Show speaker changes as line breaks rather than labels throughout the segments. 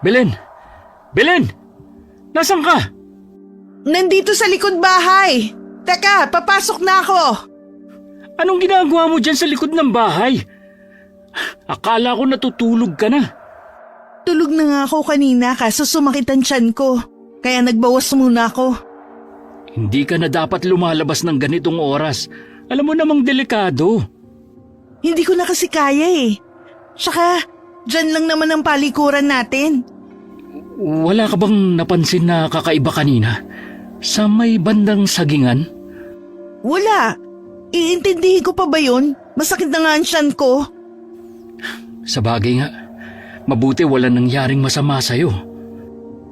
Belen! Belen! Nasaan ka?
Nandito sa likod bahay. Teka, papasok na ako.
Anong ginagawa mo dyan sa likod ng bahay? Akala ko natutulog ka na.
Tulog na nga ako kanina kaso sumakit ang tiyan ko. Kaya nagbawas muna ako.
Hindi ka na dapat lumalabas ng ganitong oras. Alam mo namang delikado.
Hindi ko na kasi kaya eh. Tsaka, dyan lang naman ang palikuran natin.
Wala ka bang napansin na kakaiba kanina? Sa may bandang sagingan?
Wala. Iintindihin ko pa ba yun? Masakit na nga ang tiyan ko.
Sa bagay nga, mabuti wala nangyaring masama sa'yo.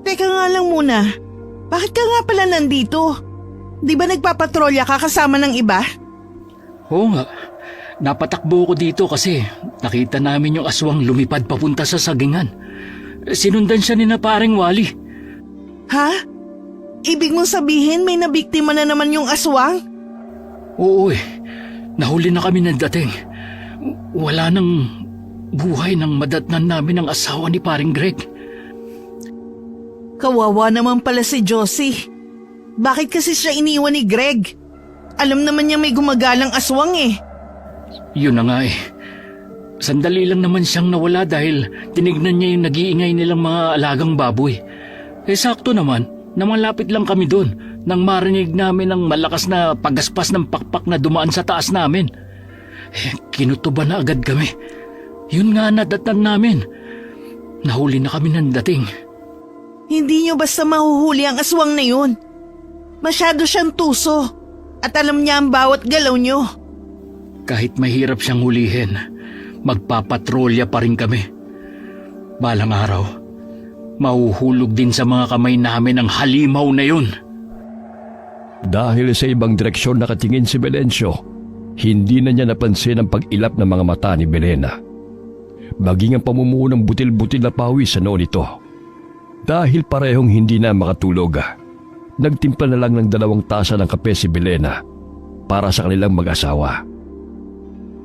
Teka nga lang muna. Bakit ka nga pala nandito? Di ba nagpapatrolya ka kasama ng iba?
Oo nga, napatakbo ko dito kasi nakita namin yung aswang lumipad papunta sa sagingan. Sinundan siya ni na paring Wally.
Ha? Ibig mong sabihin may nabiktima na naman yung aswang?
Oo nahuli na kami ng dating. Wala nang buhay nang madatnan namin ang asawa ni paring Greg.
Kawawa naman pala si Josie. Bakit kasi siya iniwan ni Greg? Alam naman niya may gumagalang aswang eh.
Yun na nga eh. Sandali lang naman siyang nawala dahil tinignan niya yung nag-iingay nilang mga alagang baboy. Sakto naman, namalapit lang kami doon nang marinig namin ang malakas na pagaspas ng pakpak na dumaan sa taas namin. Kinutuban na agad kami. Yun nga nadatnan namin. Nahuli na kami ng dating.
Hindi niyo basta mahuhuli ang aswang na yun. Masyado siyang tuso at alam niya ang bawat galaw niyo.
Kahit mahirap siyang hulihin, magpapatrolya pa rin kami. Balang araw, mahuhulog din sa mga kamay namin ang halimaw na yun.
Dahil sa ibang direksyon nakatingin si Belencio, hindi na niya napansin ang pag-ilap ng mga mata ni Belena. Maging ang pamumuo ng butil-butil na pawis sa noon nito. Dahil parehong hindi na makatulog, nagtimpla na lang ng 2 tasa ng kape si Belena para sa kanilang mag-asawa.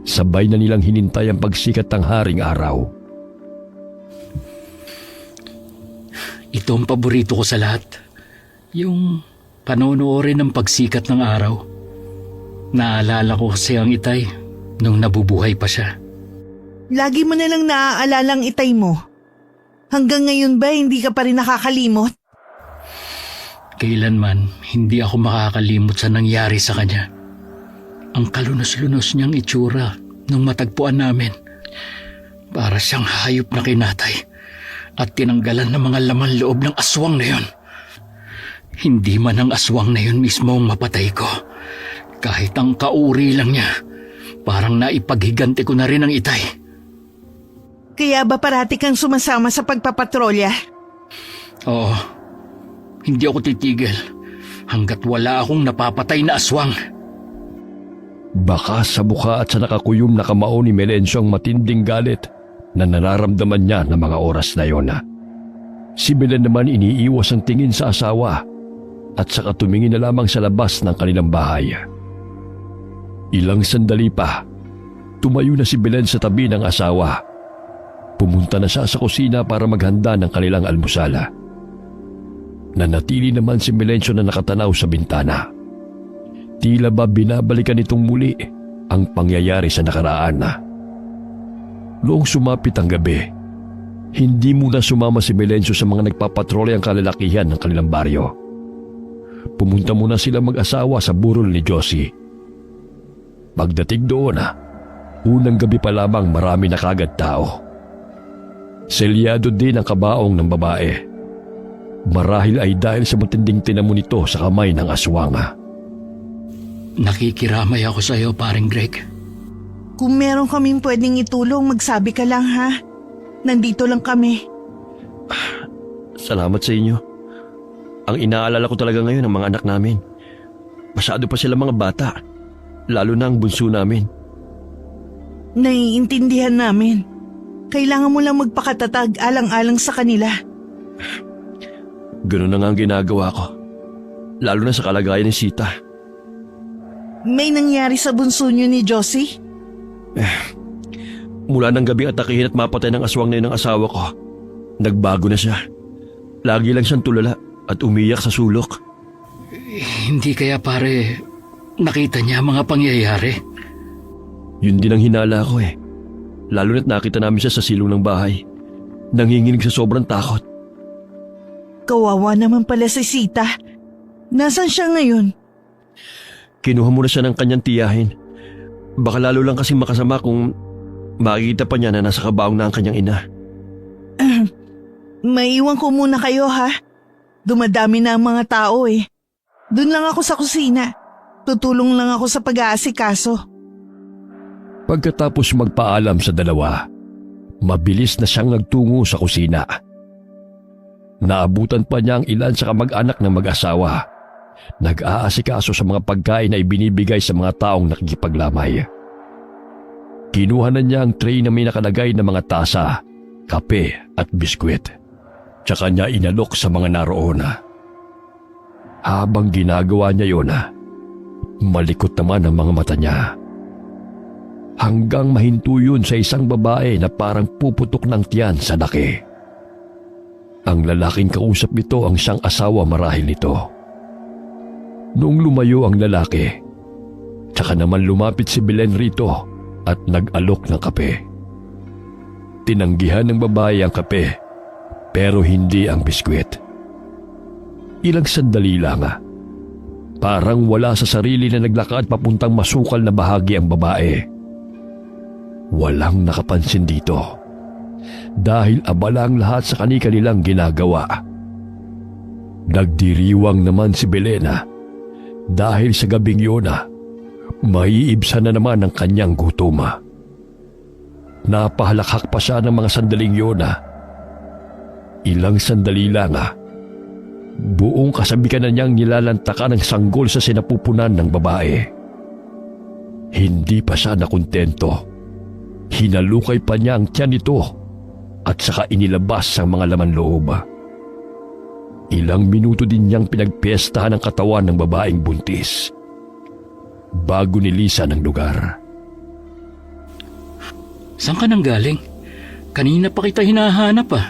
Sabay na nilang hinintay ang pagsikat ng haring araw.
Ito ang paborito ko sa lahat. Yung panonoorin ng pagsikat ng araw. Naalala ko kasi ang itay nung nabubuhay pa siya.
Lagi mo na lang naaalala ang itay mo. Hanggang ngayon ba hindi ka pa rin nakakalimot?
Kailanman hindi ako makakalimot sa nangyari sa kanya. Ang kalunos-lunos niyang itsura nung matagpuan namin. Para siyang hayop na kinatay at tinanggalan ng mga laman loob ng aswang na yun. Hindi man ang aswang na yun mismo ang mapatay ko. Kahit ang kauri lang niya, parang naipaghiganti ko na rin ang itay.
Kaya ba parati kang sumasama sa pagpapatrolya?
Oo, hindi ako titigil hanggat wala akong napapatay na aswang.
Baka sa mukha at sa nakakuyom na kamao ni Melencio ang matinding galit na nararamdaman niya ng mga oras na yon. Si Belen naman iniiwas ang tingin sa asawa at saka tumingin na lamang sa labas ng kanilang bahay. Ilang sandali pa, tumayo na si Belen sa tabi ng asawa. Pumunta na siya sa kusina para maghanda ng kanilang almusala. Nanatili naman si Melencio na nakatanaw sa bintana. Tila ba binabalikan itong muli ang pangyayari sa nakaraan. Noong sumapit ang gabi, hindi muna sumama si Melencio sa mga nagpapatrolya ang kalalakihan ng kanilang baryo. Pumunta muna sila mag-asawa sa burol ni Josie. Pagdating doon, unang gabi pa lamang marami na kagad tao. Selyado din ang kabaong ng babae. Marahil ay dahil sa matinding tinamo nito sa kamay ng aswang.
Nakikiramay ako sa iyo, paring Greg.
Kung meron kaming pwedeng itulong, magsabi ka lang ha. Nandito lang kami.
Salamat sa inyo. Ang inaalala ko talaga ngayon ang mga anak namin. Masyado pa sila mga bata, lalo na ang bunso namin.
Naiintindihan namin. Kailangan mo lang magpakatatag alang-alang sa kanila.
Ganun na nga ang ginagawa ko. Lalo na sa kalagayan ni Sita.
May nangyari sa bunso niyo ni Josie?
Mula ng gabing atakihin at mapatay ng aswang na yun ng asawa ko, Nagbago na siya. Lagi lang siyang tulala at umiyak sa sulok.
Hindi kaya pare, nakita niya ang mga pangyayari?
Yun din ang hinala ko eh. Lalo na't nakita namin siya sa silong ng bahay. Nanginginig sa sobrang takot.
Kawawa naman pala si Sita. Nasaan siya ngayon?
Kinuha muna siya ng kanyang tiyahin. Baka lalo lang kasing makasama kung makikita pa niya na nasa kabaong na ang kanyang ina.
Maiwan ko muna kayo ha. Dumadami na ang mga tao eh. Doon lang ako sa kusina. Tutulong lang ako sa pag-aasikaso.
Pagkatapos magpaalam sa dalawa, mabilis na siyang nagtungo sa kusina. Naabutan pa niya ang ilan sa kamag-anak ng mag-asawa. Nag-aasikaso sa mga pagkain na ibinibigay sa mga taong nakikipaglamay. Kinuha na niya ang tray na may nakalagay na mga tasa, kape at biskwit. Tsaka niya inalok sa mga naroon. Habang ginagawa niya yun, malikot naman ang mga mata niya. Hanggang mahinto yun sa isang babae na parang puputok ng tiyan sa laki. Ang lalaking kausap nito ang siyang asawa marahil nito. Noong lumayo ang lalaki, tsaka naman lumapit si Belen rito at nag-alok ng kape. Tinanggihan ng babae ang kape, pero hindi ang biskwit. Ilang sandali lang, parang wala sa sarili na naglakad papuntang masukal na bahagi ang babae. Walang nakapansin dito dahil abala ang lahat sa kani-kanilang ginagawa. Nagdiriwang naman si Belena dahil sa gabing yun maiibsan na naman ang kanyang gutom. Napahalakhak pa siya ng mga sandaling yun. Ilang sandali lang, buong kasabikan na niyang nilalantakan ng sanggol sa sinapupunan ng babae. Hindi pa siya nakontento. Hinalukay pa niya ang tiyan nito at saka inilabas ang mga laman loob. Ilang minuto din niyang pinagpiestahan ang katawan ng babaeng buntis bago nilisan ang lugar.
Saan ka nang galing? Kanina pa kita hinahanap ah.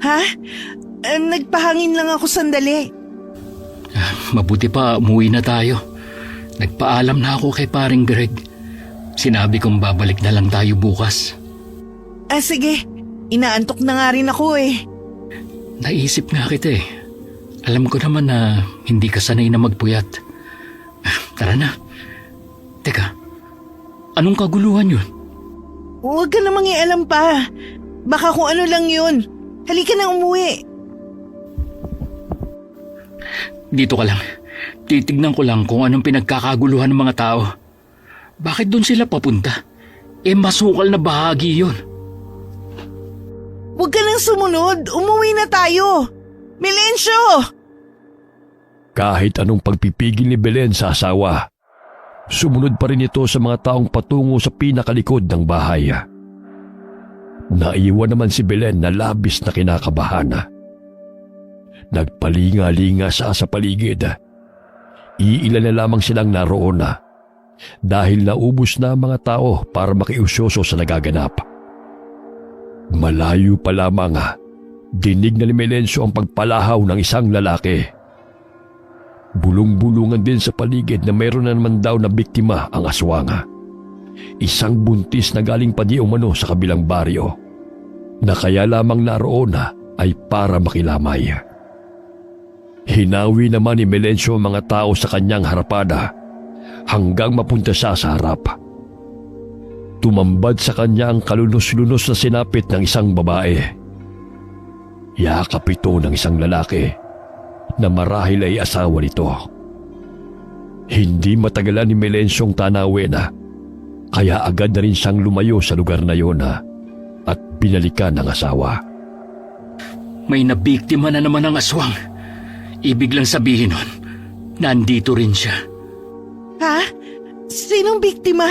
Ha? Nagpahangin lang ako sandali.
Mabuti pa umuwi na tayo. Nagpaalam na ako kay paring Greg. Sinabi kong babalik na lang tayo bukas.
Sige. Inaantok na nga rin ako eh.
Naisip nga kita eh. Alam ko naman na hindi ka sanay na magpuyat. Tara na. Teka, anong kaguluhan yun?
Huwag ka namang ialam pa. Baka kung ano lang yun. Halika na umuwi.
Dito ka lang. Titignan ko lang kung anong pinagkakaguluhan ng mga tao. Bakit doon sila papunta? Masukal na bahagi yun.
Huwag ka nang sumunod. Umuwi na tayo. Melencio!
Kahit anong pagpipigil ni Belen sa asawa, sumunod pa rin ito sa mga taong patungo sa pinakalikod ng bahay. Naiwan naman si Belen na labis na kinakabahan. Nagpalinga-linga siya sa paligid. Iilan na lamang silang naroon dahil naubos na ang mga tao para makiusyoso sa nagaganap. Malayo pa lamang, dinig na ni Melencio ang pagpalahaw ng isang lalaki. Bulong-bulungan din sa paligid na mayroon na naman daw na biktima ang aswang. Isang buntis na galing pa di umano sa kabilang baryo, na kaya lamang naroon ay para makilamay. Hinawi naman ni Melencio ang mga tao sa kanyang harapan hanggang mapunta siya sa harap. Tumambad sa kanya ang kalunos-lunos na sinapit ng isang babae. Yakap ito ng isang lalaki na marahil ay asawa nito. Hindi matagalan ni Melencio tanawin kaya agad na rin siyang lumayo sa lugar na yon at binalikan ng asawa.
May nabiktima na naman ang aswang. Ibig lang sabihin nun, nandito rin siya.
Ha? Sinong biktima?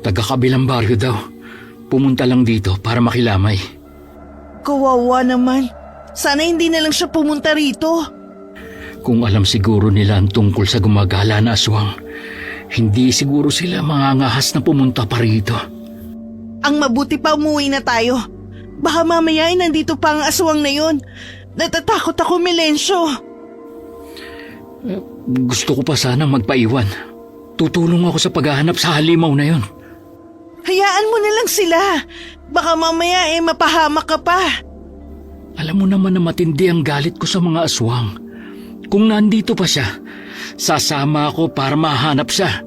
Taga-kabilang baryo daw. Pumunta lang dito para makilamay.
Kawawa naman. Sana hindi na lang siya pumunta rito.
Kung alam siguro nila ang tungkol sa gumagala na aswang, hindi siguro sila mangangahas na pumunta pa rito.
Ang mabuti pa umuwi na tayo. Baka mamaya ay nandito pa ang aswang na yon. Natatakot ako, Melencio.
Gusto ko pa sanang magpaiwan. Tutulong ako sa paghahanap sa halimaw na yon.
Hayaan mo na lang sila. Baka mamaya mapahamak ka pa.
Alam mo naman na matindi ang galit ko sa mga aswang. Kung nandito pa siya, sasama ako para mahanap siya.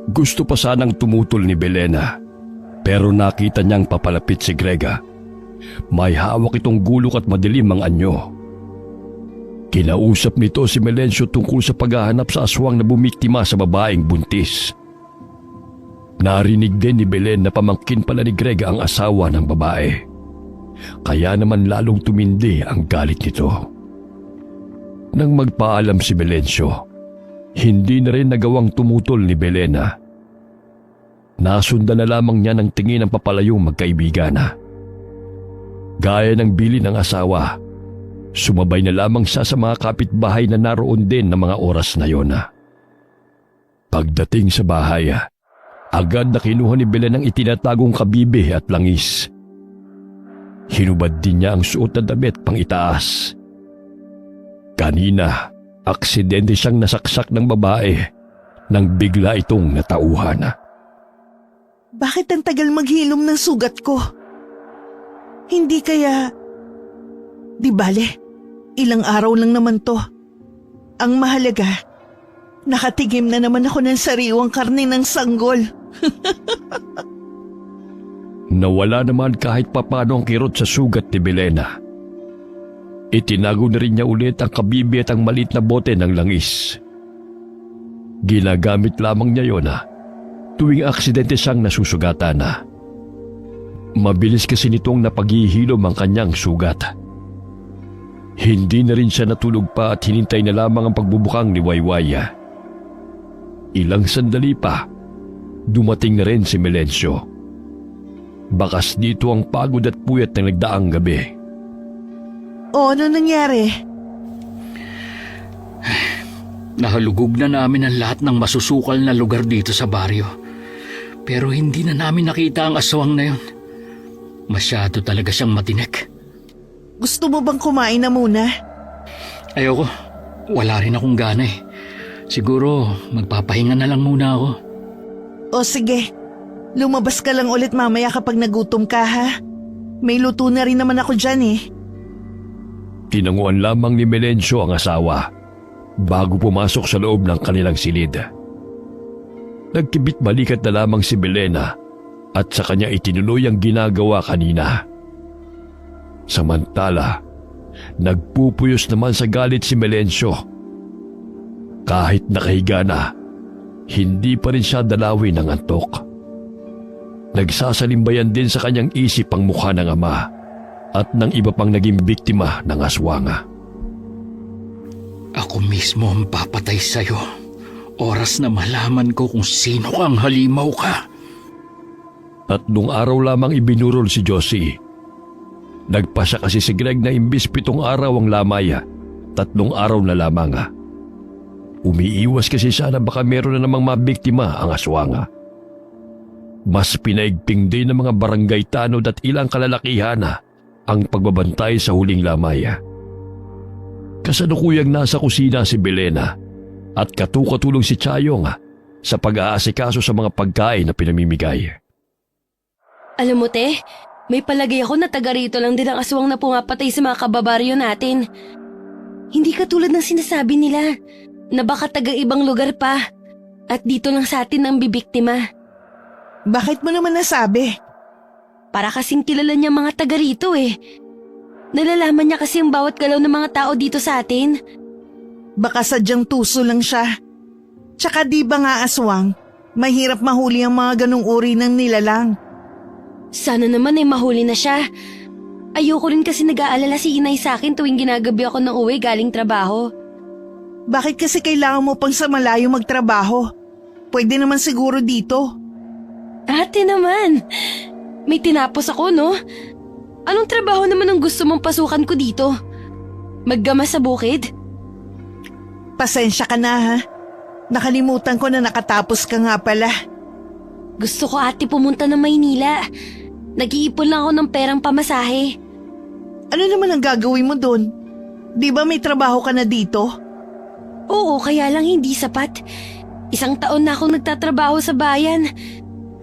Gusto pa sanang tumutol ni Belena, pero nakita niyang papalapit si Grega. May hawak itong gulok at madilim ang anyo. Kinausap nito si Melencio tungkol sa paghahanap sa aswang na bumiktima sa babaeng buntis. Narinig din ni Belen na pamangkin pala ni Grega ang asawa ng babae. Kaya naman lalong tumindi ang galit nito. Nang magpaalam si Melencio, hindi na rin nagawang tumutol ni Belena. Nasundan na lamang niya ng tingin ng papalayong magkaibigan. Gaya ng bili ng asawa, sumabay na lamang siya sa mga kapitbahay na naroon din ng mga oras na yon. Pagdating sa bahay, agad na kinuha ni Belen ang itinatagong kabibe at langis. Hinubad din niya ang suot na damit pang itaas. Kanina, aksidente siyang nasaksak ng babae nang bigla itong natauhan.
Bakit ang tagal maghilom ng sugat ko? Hindi kaya... Di bale, ilang araw lang naman to. Ang mahalaga, nakatigim na naman ako ng sariwang karne ng sanggol.
Nawala naman kahit papano ang kirot sa sugat ni Belena. Itinago na rin niya ulit ang kabibi at ang maliit na bote ng langis. Ginagamit lamang niya yon tuwing aksidente siyang nasusugatan. Mabilis kasi nitong napaghihilom ang kanyang sugat. Hindi na rin siya natulog pa at hinintay na lamang ang pagbubukang ni Wayway. Ilang sandali pa, dumating na rin si Melencio. Bakas dito ang pagod at puyat ng nagdaang gabi.
O, ano nangyari?
Nahalugog na namin ang lahat ng masusukal na lugar dito sa baryo. Pero hindi na namin nakita ang aswang na yon. Masyado talaga siyang matinik.
Gusto mo bang kumain na muna?
Ayoko. Wala rin akong gana eh. Siguro magpapahinga na lang muna ako.
O sige, lumabas ka lang ulit mamaya kapag nagutom ka ha. May luto na rin naman ako dyan eh.
Tinanguan lamang ni Melencio ang asawa bago pumasok sa loob ng kanilang silid. Nagkibit balikat na lamang si Belena at sa kanya itinuloy ang ginagawa kanina. Samantala, nagpupuyos naman sa galit si Melencio. Kahit nakahiga na, hindi pa rin siya dalawin ng antok. Nagsasalimbayan din sa kanyang isip ang mukha ng ama at ng iba pang naging biktima ng aswanga.
Ako mismo ang papatay sa'yo. Oras na malaman ko kung sino kang halimaw ka.
3 araw lamang ibinurol si Josie. Nagpasya kasi si Greg na imbis 7 araw ang lamay, 3 araw na lamang. Umiiwas kasi siya na baka meron na namang mabiktima ang aswanga. Mas pinaigping din ng mga barangay tanod at ilang kalalakihan ang pagbabantay sa huling lamay. Kasalukuyang nasa kusina si Belena at katukatulong si Chayong sa pag-aasikaso sa mga pagkain na pinamimigay.
Alam mo te, may palagay ako na taga rito lang din ang aswang na pumapatay sa mga kababaryo natin. Hindi katulad ng sinasabi nila na baka taga ibang lugar pa at dito lang sa atin ang bibiktima.
Bakit mo naman nasabi?
Para kasing kilala niya mga taga rito eh. Nalalaman niya kasi ang bawat galaw ng mga tao dito sa atin.
Baka sadyang tuso lang siya. Tsaka di ba nga aswang, mahirap mahuli ang mga ganong uri ng nilalang.
Sana naman ay mahuli na siya. Ayoko rin kasi nag-aalala si inay sa akin tuwing ginagabi ako ng uwi galing trabaho.
Bakit kasi kailangan mo pang sa malayo magtrabaho? Pwede naman siguro dito.
Ate naman, may tinapos ako no? Anong trabaho naman ang gusto mong pasukan ko dito? Maggama sa bukid?
Pasensya ka na ha. Nakalimutan ko na nakatapos ka nga pala.
Gusto ko ate pumunta ng Maynila. Nag-iipon lang ako ng perang pamasahe.
Ano naman ang gagawin mo doon? Di ba may trabaho ka na dito?
Oo, kaya lang hindi sapat. 1 taon na akong nagtatrabaho sa bayan.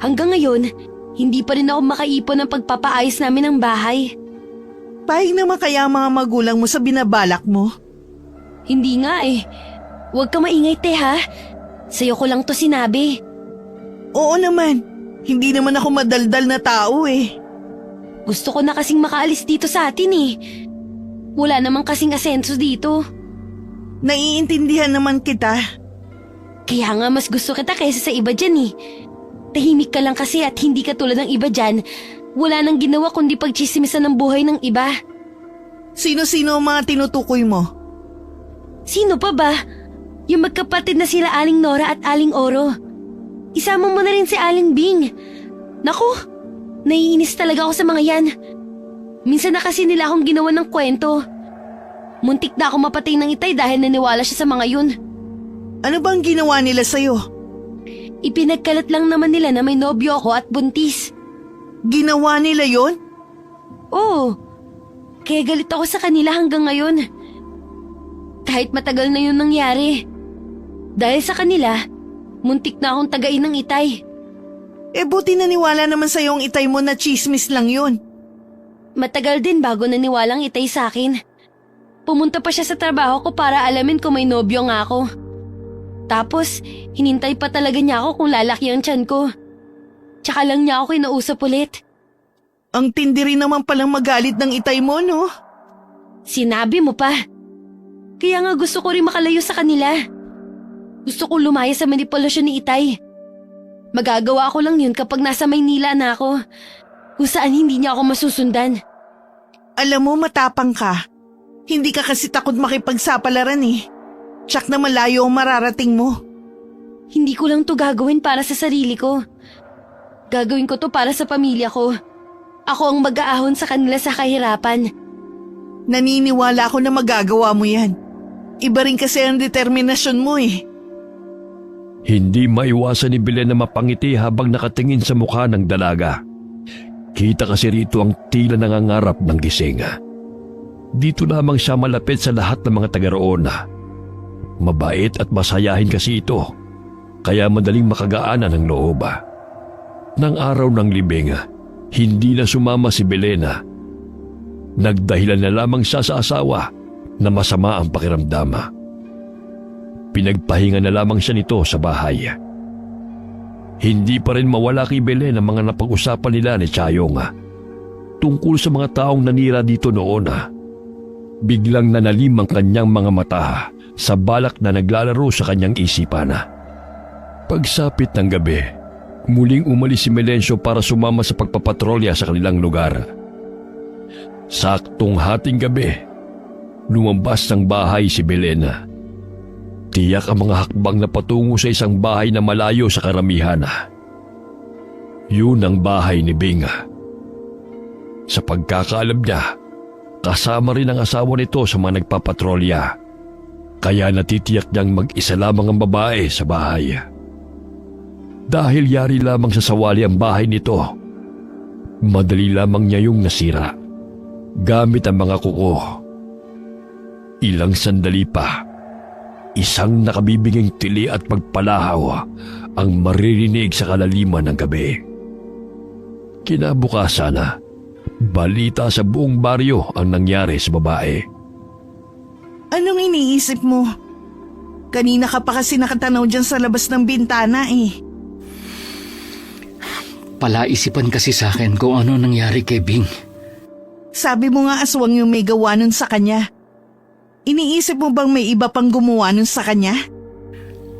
Hanggang ngayon, hindi pa rin ako makaipon ng pagpapaayos namin ng bahay.
Pahig naman kaya ang mga magulang mo sa binabalak mo?
Hindi nga eh. Huwag ka maingay, te, ha? Sa'yo ko lang to sinabi.
Oo naman. Hindi naman ako madaldal na tao eh.
Gusto ko na kasing makaalis dito sa atin eh. Wala namang kasing asenso dito.
Naiintindihan naman kita.
Kaya nga mas gusto kita kaysa sa iba dyan eh. Tahimik ka lang kasi at hindi ka tulad ng iba dyan. Wala nang ginawa kundi pagchismisan ng buhay ng iba.
Sino-sino ang mga tinutukoy mo?
Sino pa ba? Yung magkapatid na sila Aling Nora at Aling Oro. Isama mo na rin si Aling Bing. Naku, naiinis talaga ako sa mga yan. Minsan na kasi nila akong ginawa ng kwento. Muntik na ako mapatay ng itay dahil naniwala siya sa mga yun.
Ano bang ginawa nila sa'yo?
Ipinagkalat lang naman nila na may nobyo ako at buntis.
Ginawa nila yon?
Oo, kaya galit ako sa kanila hanggang ngayon. Kahit matagal na yun nangyari. Dahil sa kanila, muntik na akong tagain ng itay.
Buti naniwala naman sa'yo ang itay mo na chismis lang yun.
Matagal din bago naniwalang itay sa akin. Pumunta pa siya sa trabaho ko para alamin kung may nobyo nga ako. Tapos, hinintay pa talaga niya ako kung lalaki ang tiyan ko. Tsaka lang niya ako kinausap ulit.
Ang tindi rin naman palang magalit ng itay mo, no?
Sinabi mo pa. Kaya nga gusto ko rin makalayo sa kanila. Gusto ko lumaya sa manipulasyon ni itay. Magagawa ko lang yun kapag nasa Maynila na ako. Kung saan hindi niya ako masusundan.
Alam mo, matapang ka. Hindi ka kasi takot makipagsapalaran eh. Tsak na malayo ang mararating mo.
Hindi ko lang to gagawin para sa sarili ko. Gagawin ko to para sa pamilya ko. Ako ang mag-aahon sa kanila sa kahirapan.
Naniniwala ako na magagawa mo yan. Iba rin kasi ang determinasyon mo eh.
Hindi maiwasan ni Belen na mapangiti habang nakatingin sa mukha ng dalaga. Kita kasi rito ang tila nangangarap ng gising. Dito lamang siya malapit sa lahat ng mga taga-roon. Mabait at masayahin kasi ito, kaya madaling makagaanan ng loob. Nang araw ng libing, hindi na sumama si Belena. Nagdahilan na lamang siya sa asawa na masama ang pakiramdam. Pinagpahinga na lamang siya nito sa bahay. Hindi pa rin mawala kay Belen ang mga napag-usapan nila ni Chayong tungkol sa mga taong nanira dito noon. Biglang nanalim ang kanyang mga mata sa balak na naglalaro sa kanyang isipan. Pagsapit ng gabi, muling umalis si Melencio para sumama sa pagpapatrolya sa kanilang lugar. Saktong hating gabi, lumabas ng bahay si Belena. Tiyak ang mga hakbang na patungo sa isang bahay na malayo sa karamihan. Yun ang bahay ni Bing. Sa pagkakaalam niya, kasama rin ang asawa nito sa mga nagpapatrolya. Kaya natitiyak niyang mag-isa lamang ang babae sa bahay. Dahil yari lamang sa sawali ang bahay nito, madali lamang niya yung nasira. Gamit ang mga kuko. Ilang sandali pa, isang nakabibiging tili at pagpalahaw ang maririnig sa kalaliman ng gabi. Kinabukasan, balita sa buong baryo ang nangyari sa babae.
Anong iniisip mo? Kanina ka pa kasi nakatanaw dyan sa labas ng bintana eh.
Palaisipan kasi sa akin kung ano nangyari kay Bing.
Sabi mo nga aswang yung may gawa nun sa kanya. Iniisip mo bang may iba pang gumawa nun sa kanya?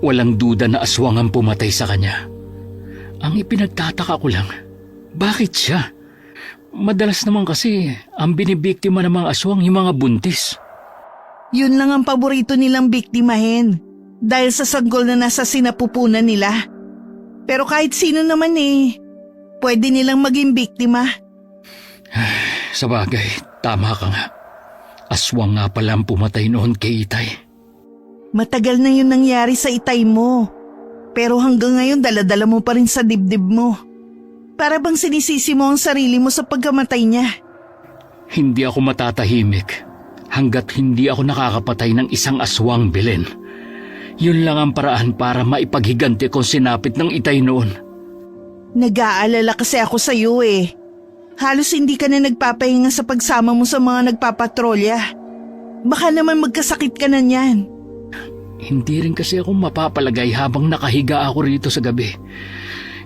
Walang duda na aswang ang pumatay sa kanya. Ang ipinagtataka ko lang, bakit siya? Madalas naman kasi ang binibiktima ng mga aswang yung mga buntis.
Yun lang ang paborito nilang biktimahin dahil sa sanggol na nasa sinapupunan nila. Pero kahit sino naman pwede nilang maging biktima.
Sa bagay, tama ka nga. Aswang nga pala ang pumatay noon kay Itay.
Matagal na yun nangyari sa itay mo. Pero hanggang ngayon daladala mo pa rin sa dibdib mo. Para bang sinisisi mo ang sarili mo sa pagkamatay niya.
Hindi ako matatahimik hanggat hindi ako nakakapatay ng isang aswang, Belen. Yun lang ang paraan para maipaghiganti ko sinapit ng itay noon.
Nag-aalala kasi ako sa iyo eh. Halos hindi ka na nagpapahinga sa pagsama mo sa mga nagpapatrolya. Baka naman magkasakit ka na niyan.
Hindi rin kasi ako mapapalagay habang nakahiga ako rito sa gabi.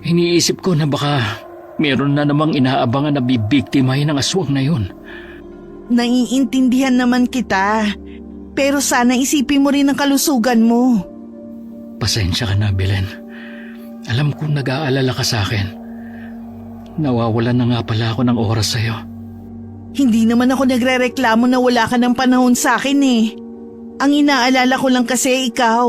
Iniisip ko na baka meron na namang inaabangan na bibiktimahin ng aswang na yun.
Naiintindihan naman kita. Pero sana isipin mo rin ang kalusugan mo.
Pasensya ka na, Belen. Alam kong nag-aalala ka sa akin. Nawawalan na nga pala ako ng oras sa'yo.
Hindi naman ako nagrereklamo na wala ka ng panahon sa akin eh. Ang inaalala ko lang kasi ikaw.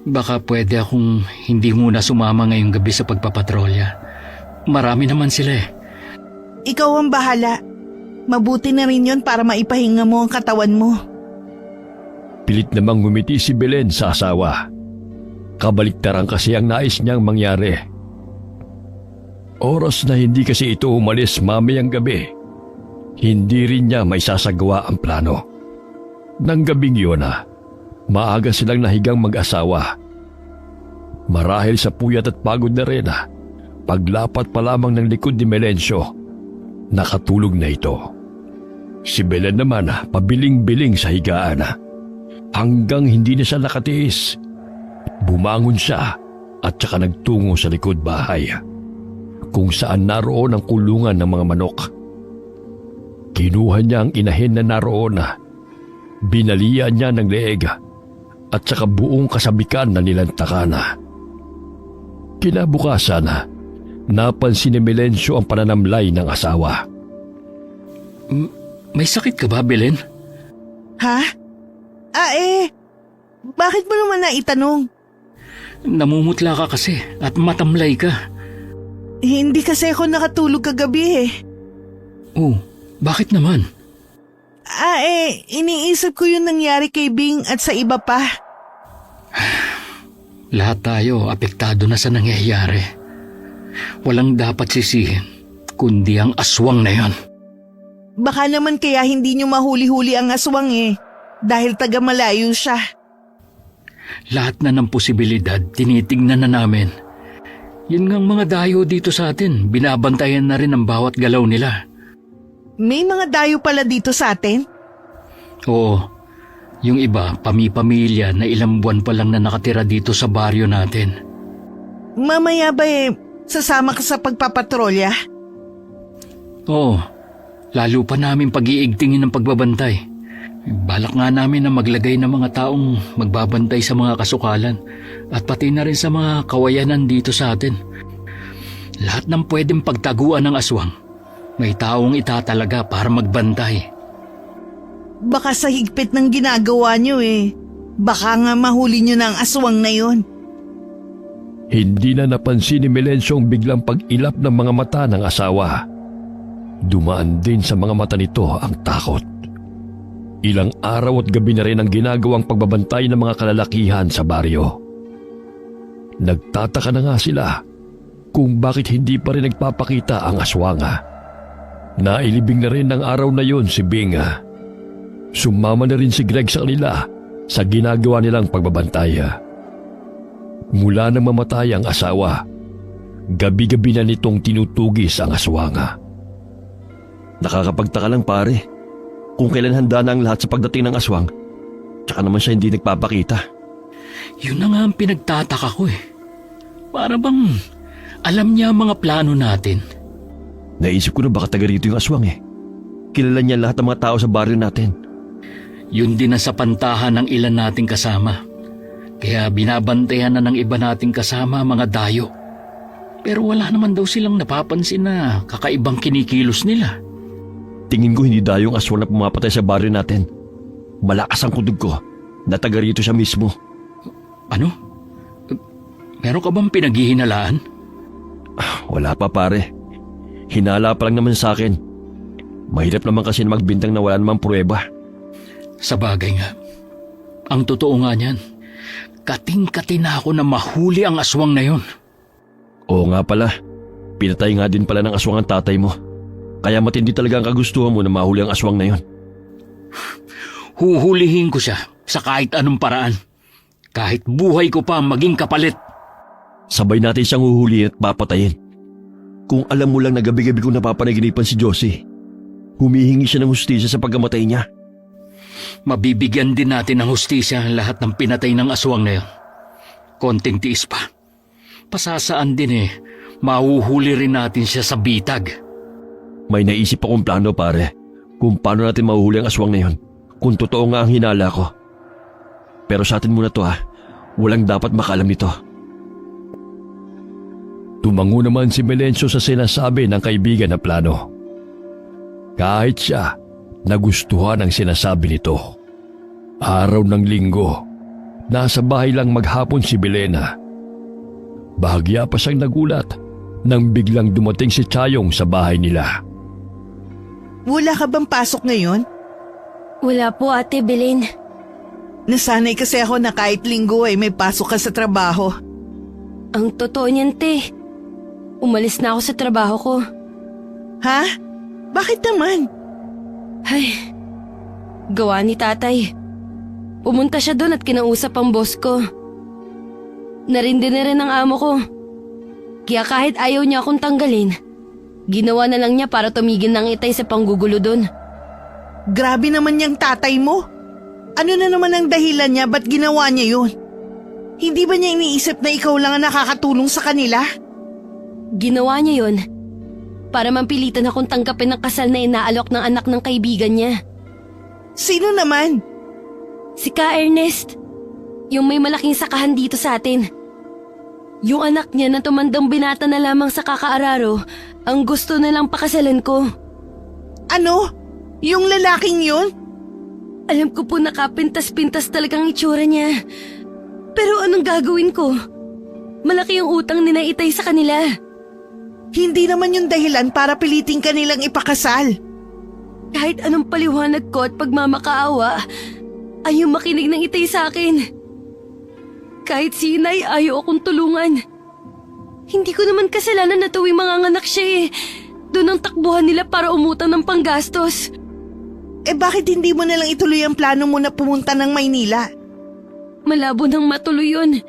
Baka pwede akong hindi muna sumama ngayong gabi sa pagpapatrolya. Marami naman sila eh.
Ikaw ang bahala. Mabuti na rin yon para maipahinga mo ang katawan mo.
Pilit namang ngumiti si Belen sa asawa. Kabaliktaran kasi ang nais niyang mangyari. Oras na hindi kasi ito umalis mamayang gabi, hindi rin niya may sasagawa ang plano. Nang gabing yun maaga silang nahigang mag-asawa. Marahil sa puyat at pagod na rin paglapat pa lamang ng likod ni Melencio, nakatulog na ito. Si Belen naman pabiling-biling sa higaan. Hanggang hindi na siya nakatiis. Bumangon siya at saka nagtungo sa likod bahay, kung saan naroon ang kulungan ng mga manok. Kinuha niya ang inahin na naroon, binalian niya ng leeg at saka buong kasabikan na nilantakan. Kinabukasan, napansin ni Melencio ang pananamlay ng asawa.
May sakit ka ba, Belen?
Ha? Bakit mo naman naitanong?
Namumutla ka kasi at matamlay ka.
Hindi kasi ako nakatulog kagabi eh.
Oh, bakit naman?
Iniisip ko yung nangyari kay Bing at sa iba pa.
Lahat tayo apektado na sa nangyayari. Walang dapat sisihin, kundi ang aswang na yon.
Baka naman kaya hindi nyo mahuli-huli ang aswang eh, dahil taga malayo siya.
Lahat na ng posibilidad, tinitignan na namin. Yun ngang mga dayo dito sa atin, binabantayan na rin ang bawat galaw nila.
May mga dayo pala dito sa atin?
Oo, yung iba, pamilya na ilang buwan pa lang na nakatira dito sa baryo natin.
Mamaya ba sasama ka sa pagpapatrolya?
Oo, lalo pa namin pag-iigtingin ng pagbabantay. Balak nga namin na maglagay ng mga taong magbabantay sa mga kasukalan at pati na rin sa mga kawayanan dito sa atin. Lahat ng pwedeng pagtaguan ng aswang, may taong itatalaga para magbantay.
Baka sa higpit ng ginagawa nyo baka nga mahuli nyo na ang aswang na yon.
Hindi na napansin ni Melencio ang biglang pag-ilap ng mga mata ng asawa. Dumaan din sa mga mata nito ang takot. Ilang araw at gabi na rin ang ginagawang pagbabantay ng mga kalalakihan sa baryo. Nagtataka na nga sila kung bakit hindi pa rin nagpapakita ang aswanga. Nailibing na rin ng araw na yon si Bing. Sumama na rin si Greg sa kanila sa ginagawa nilang pagbabantay. Mula nang mamatay ang asawa, gabi-gabi na nitong tinutugis ang aswanga.
Nakakapagtaka lang pare, kung kailan handa na ang lahat sa pagdating ng aswang, tsaka naman siya hindi nagpapakita.
Yun na nga ang pinagtataka ko eh. Para bang alam niya ang mga plano natin.
Naisip ko na baka taga rito yung aswang eh. Kilala niya lahat ng mga tao sa baryo natin.
Yun din ang sa pantahan ng ilan nating kasama. Kaya binabantayan na ng iba nating kasama mga dayo. Pero wala naman daw silang napapansin na kakaibang kinikilos nila.
Tingin ko hindi dayong aswang na pumapatay sa baryo natin. Malakas ang kudog ko na taga rito siya mismo.
Ano? Meron ka bang pinaghihinalaan?
Wala pa pare. Hinala pa lang naman sa akin. Mahirap naman kasi na magbintang na wala namang pruweba.
Sa bagay nga. Ang totoo nga niyan, kating-kati na ako na mahuli ang aswang na yon.
Oo nga pala. Pinatay nga din pala ng aswang ang tatay mo. Kaya matindi talaga ang kagustuhan mo na mahuli ang aswang na yon.
Huhulihin ko siya sa kahit anong paraan. Kahit buhay ko pa maging kapalit.
Sabay natin siyang huhulihin at papatayin. Kung alam mo lang na gabi-gabi kong napapanaginipan si Josie, humihingi siya ng hustisya sa pagkamatay niya.
Mabibigyan din natin ng hustisya ang lahat ng pinatay ng aswang na yon. Konting tiis pa. Pasasaan din mahuhuli rin natin siya sa bitag.
May naisip akong plano pare, kung paano natin mahuhuli ang aswang na yon, kung totoo nga ang hinala ko. Pero sa atin muna to walang dapat makalam nito.
Tumango naman si Melencio sa sinasabi ng kaibigan na plano. Kahit siya, nagustuhan ang sinasabi nito. Araw ng linggo, nasa bahay lang maghapon si Belena. Bahagya pa siyang nagulat nang biglang dumating si Chayong sa bahay nila.
Wala ka bang pasok ngayon?
Wala po, Ate Belen.
Nasanay kasi ako na kahit linggo may pasok ka sa trabaho.
Ang totoo niyan, te. Umalis na ako sa trabaho ko.
Ha? Bakit naman?
Ay, gawa ni tatay. Pumunta siya doon at kinausap ang boss ko. Narindi na rin ang amo ko. Kaya kahit ayaw niya akong tanggalin, ginawa na lang niya para tumigil ng itay sa panggugulo doon.
Grabe naman yung tatay mo. Ano na naman ang dahilan niya ba't ginawa niya yun? Hindi ba niya iniisip na ikaw lang ang nakakatulong sa kanila?
Ginawa niya yun para mampilitan akong tanggapin ang kasal na inaalok ng anak ng kaibigan niya.
Sino naman?
Si Ka Ernest, yung may malaking sakahan dito sa atin. Yung anak niya na tumandang binata na lamang sa kakaararo, ang gusto nilang pakasalan ko.
Ano? Yung lalaking yun?
Alam ko po nakapintas-pintas talagang itsura niya. Pero anong gagawin ko? Malaki yung utang ni Naitay sa kanila.
Hindi naman yung dahilan para pilitin ka nilang ipakasal.
Kahit anong paliwanag ko at pagmamakaawa, ayaw makinig ng Itay sa akin. Kahit si Inay, ayaw akong tulungan. Hindi ko naman kasalanan na tuwing manganganak siya. Doon ang takbuhan nila para umutang ng panggastos.
Bakit hindi mo nalang ituloy ang plano mo na pumunta ng Maynila?
Malabo nang matuloy yun.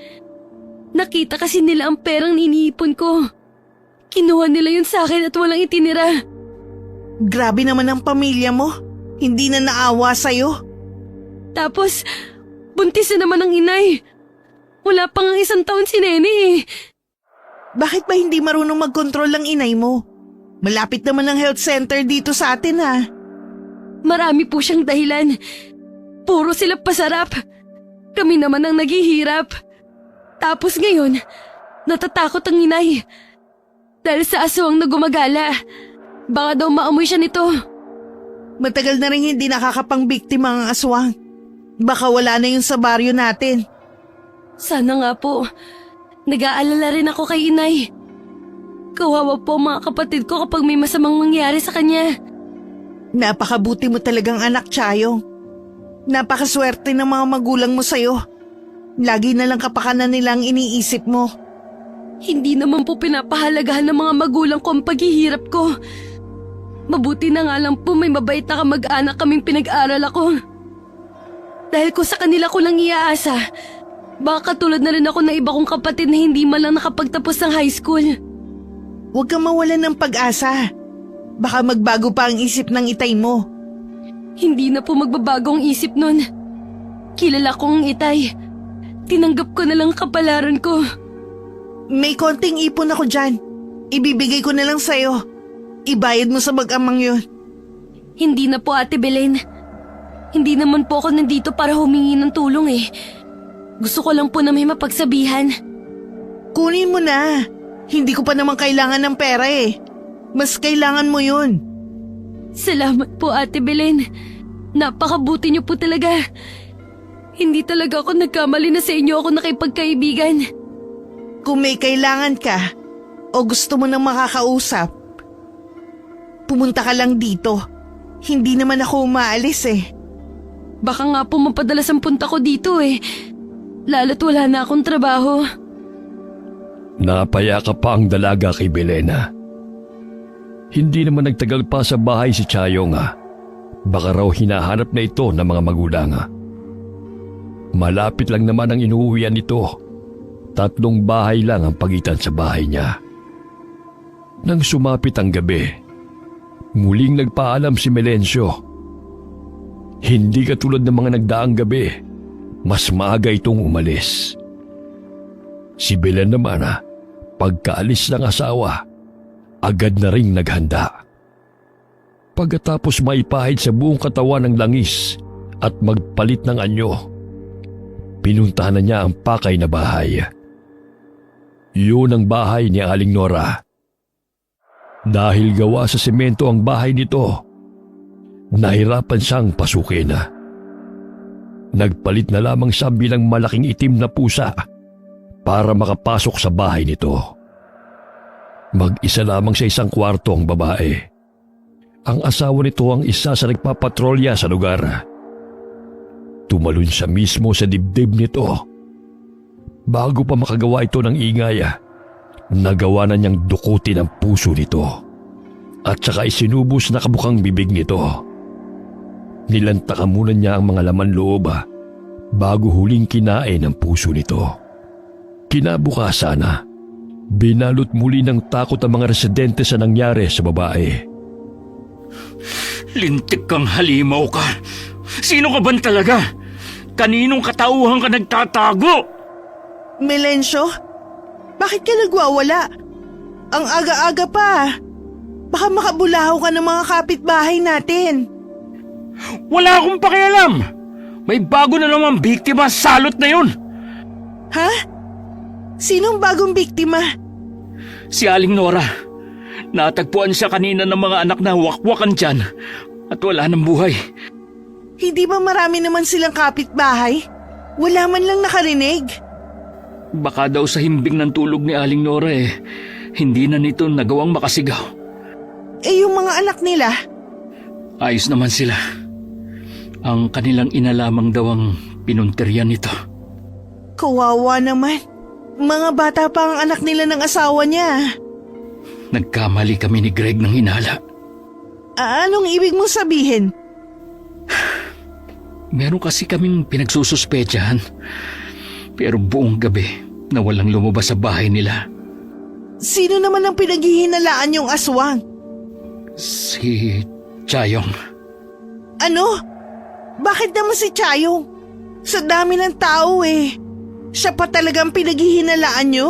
Nakita kasi nila ang perang iniipon ko. Kinuha nila yun sa akin at walang itinira.
Grabe naman ang pamilya mo. Hindi na naawa sa'yo.
Tapos, buntis na naman ang inay. Wala pang 1 taon si Nene.
Bakit ba hindi marunong mag-control ang inay mo? Malapit naman ang health center dito sa atin
Marami po siyang dahilan. Puro sila pasarap. Kami naman ang naghihirap. Tapos ngayon, natatakot ang inay. Dahil sa aswang na gumagala. Baka daw maamoy siya nito.
Matagal na rin hindi nakakapangbiktima ang aswang. Baka wala na yun sa baryo natin.
Sana nga po. Nag-aalala rin ako kay inay. Kawawa po ang mga kapatid ko kapag may masamang mangyari sa kanya.
Napakabuti mo talagang anak, Chayong. Napakaswerte ng mga magulang mo sa'yo. Lagi na lang kapakanan nilang iniisip mo.
Hindi naman po pinapahalagahan ng mga magulang ko ang paghihirap ko. Mabuti na nga lang po may mabait na kamag-anak kaming pinag-aral ako. Dahil ko sa kanila ko lang iaasa, baka katulad na rin ako ng iba kong kapatid na hindi man lang nakapagtapos ng high school.
Huwag kang mawalan ng pag-asa. Baka magbago pa ang isip ng itay mo.
Hindi na po magbabago ang isip nun. Kilala ko ang itay. Tinanggap ko na lang kapalaran ko.
May konting ipon ako dyan. Ibibigay ko na lang sa'yo. Ibayad mo sa mag-amang yun.
Hindi na po, Ate Belen. Hindi naman po ako nandito para humingi ng tulong Gusto ko lang po na may mapagsabihan.
Kunin mo na. Hindi ko pa naman kailangan ng pera Mas kailangan mo yun.
Salamat po, Ate Belen. Napakabuti niyo po talaga. Hindi talaga ako nagkamali na sa inyo ako nakipagkaibigan.
Kung may kailangan ka o gusto mo nang makakausap, pumunta ka lang dito. Hindi naman ako umaalis
Baka nga po mapadalas ang punta ko dito Lalo't wala na akong trabaho.
Napayaka pa ang dalaga kay Belena Hindi naman nagtagal pa sa bahay si Chayong. Baka raw hinahanap na ito ng mga magulang. Malapit lang naman ang inuuwian nito. 3 bahay lang ang pagitan sa bahay niya. Nang sumapit ang gabi, muling nagpaalam si Melencio. Hindi katulad ng mga nagdaang gabi, mas maaga itong umalis. Si Belen naman, pagkaalis ng asawa, agad na ring naghanda. Pagkatapos maipahid sa buong katawan ng langis at magpalit ng anyo, pinuntahan na niya ang pakay na bahay. Yun ang bahay ni Aling Nora. Dahil gawa sa semento ang bahay nito, nahirapan siyang pasukin. Nagpalit na lamang siya bilang malaking itim na pusa para makapasok sa bahay nito. Mag-isa lamang sa isang kwarto ang babae. Ang asawa nito ang isa sa nagpapatrolya sa lugar. Tumalon siya mismo sa dibdib nito. Bago pa makagawa ito ng ingay, nagawa na niyang dukutin ang puso nito at saka isinubos na kabukang bibig nito. Nilantakan muna niya ang mga laman loob bago huling kinain ang puso nito. Kinabukasan, binalot muli ng takot ang mga residente sa nangyari sa babae.
Lintik kang halimaw ka. Sino ka ban talaga? Kaninong katauhan ka nagtatago?
Melencio, bakit ka nagwawala? Ang aga-aga pa. Baka makabulahaw ka ng mga kapitbahay natin.
Wala akong pakialam. May bago na namang biktima sa salot na yun.
Ha? Sinong bagong biktima?
Si Aling Nora. Natagpuan siya kanina ng mga anak na wakwakan dyan at wala ng buhay.
Hindi ba marami naman silang kapitbahay? Wala man lang nakarinig.
Baka daw sa himbing ng tulog ni Aling Nora hindi na nito nagawang makasigaw.
Yung mga anak nila?
Ayos naman sila. Ang kanilang ina lamang daw ang pinuntiryan nito.
Kawawa naman. Mga bata pa ang anak nila ng asawa niya.
Nagkamali kami ni Greg ng hinala.
Anong ibig mong sabihin?
Meron kasi kaming pinagsususpetsahan. Pero buong gabi na walang lumabas sa bahay nila.
Sino naman ang pinaghihinalaan yung aswang?
Si Chayong.
Ano? Bakit naman si Chayong? Sa dami ng tao Siya pa talagang pinaghihinalaan nyo?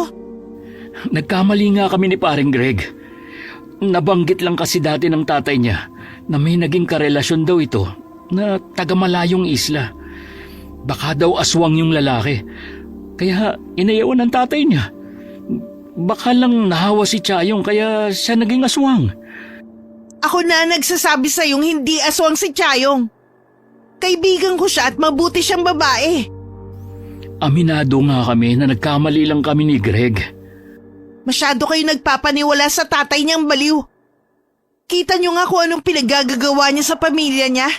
Nagkamali nga kami ni paring Greg. Nabanggit lang kasi dati ng tatay niya na may naging karelasyon daw ito na taga-malayong isla. Baka daw aswang yung lalaki. Kaya inayawan ng tatay niya. Baka lang nahawa si Chayong kaya siya naging aswang.
Ako na nagsasabi sa'yong hindi aswang si Chayong. Kaibigan ko siya at mabuti siyang babae.
Aminado nga kami na nagkamali lang kami ni Greg.
Masyado kayo nagpapaniwala sa tatay niyang baliw. Kita niyo nga kung anong pinagagagawa niya sa pamilya niya.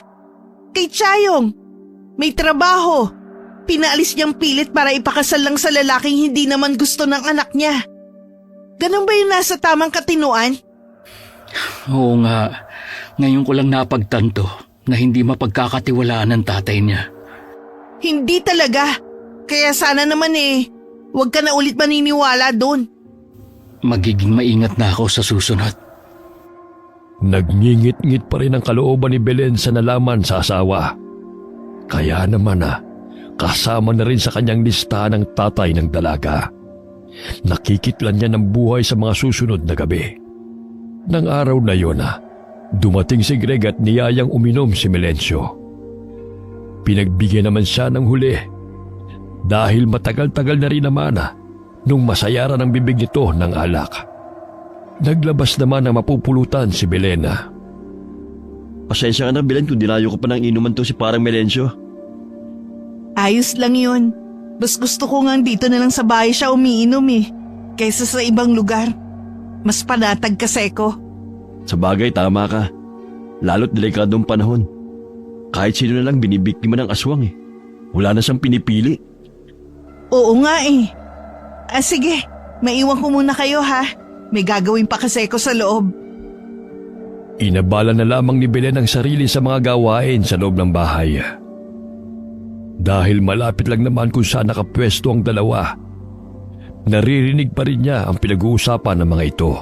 Kay Chayong, may trabaho. Pinaalis niyang pilit para ipakasal lang sa lalaking hindi naman gusto ng anak niya. Ganun ba yung nasa tamang katinuan?
Oo nga, ngayon ko lang napagtanto na hindi mapagkakatiwalaan ng tatay niya.
Hindi talaga. Kaya sana naman huwag ka na ulit maniniwala doon.
Magiging maingat na ako sa susunod.
Nagngingit-ngit pa rin ang kalooban ni Belen sa nalaman sa asawa. Kaya naman kasama na rin sa kanyang listahan ng tatay ng dalaga. Nakikitlan niya ng buhay sa mga susunod na gabi. Nang araw na yon, dumating si Greg at niyayang uminom si Melencio. Pinagbigyan naman siya ng huli dahil matagal-tagal na rin naman nung masayaran ang bibig nito ng alak. Naglabas naman ng mapupulutan si Belen.
Pasensya ka na, Belen, kung dinayo ko pa ng inuman to si parang Melencio.
Ayos lang yun. Mas gusto ko nga dito na lang sa bahay siya umiinom kaysa sa ibang lugar. Mas panatag kasi ko.
Sa bagay, tama ka. Lalo't delikadong panahon. Kahit sino na lang binibiktima ng aswang Wala na siyang pinipili.
Oo nga Sige, maiwan ko muna kayo ha. May gagawin pa kasi ko sa loob.
Inabala na lamang ni Belen ang sarili sa mga gawain sa loob ng bahay. Dahil malapit lang naman kung saan nakapwesto ang dalawa, naririnig pa rin niya ang pinag-uusapan ng mga ito.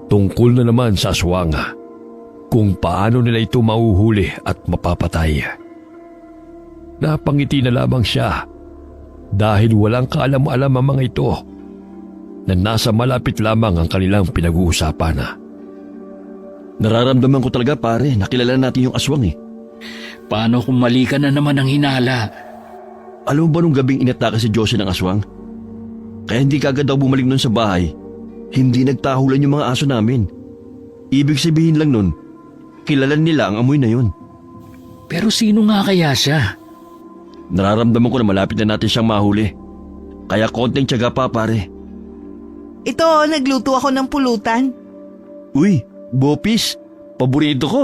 Tungkol na naman sa aswang, kung paano nila ito mauhuli at mapapatay. Napangiti na lamang siya dahil walang kaalam-alam ang mga ito na nasa malapit lamang ang kanilang pinag-uusapan.
Nararamdaman ko talaga pare, nakilala natin yung aswang eh.
Paano kung mali ka na naman ang hinala?
Alam mo ba nung gabing inatake si Josie ng aswang? Kaya hindi kagad daw bumalik nun sa bahay. Hindi nagtahulan yung mga aso namin. Ibig sabihin lang nun, kilala nila ang amoy na yun.
Pero sino nga kaya siya?
Nararamdaman ko na malapit na natin siyang mahuli. Kaya konting tiyaga pa pare.
Ito, nagluto ako ng pulutan.
Uy, Bopis, paborito ko.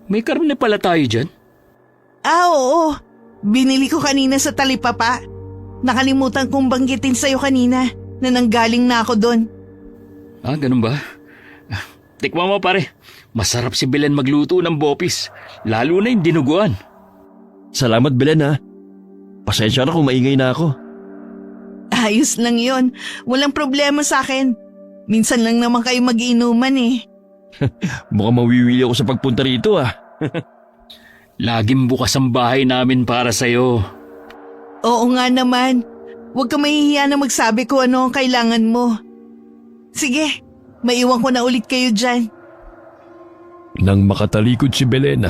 May karne pala tayo dyan?
Oo. Binili ko kanina sa talipapa. Nakalimutan kong banggitin sa'yo kanina na nanggaling na ako doon.
Ah, ganun ba? Tikman mo pare, masarap si Belen magluto ng bopis, lalo na yung dinuguan.
Salamat Belen ha. Pasensya na kung maingay na ako.
Ayos lang yon. Walang problema sa akin. Minsan lang naman kayo mag-iinuman eh.
Mukhang mawiwili ako sa pagpunta rito ah.
Laging bukas ang bahay namin para sa'yo.
Oo nga naman. Huwag ka mahihiya na magsabi ko ano ang kailangan mo. Sige, maiwan ko na ulit kayo dyan.
Nang makatalikod si Belen,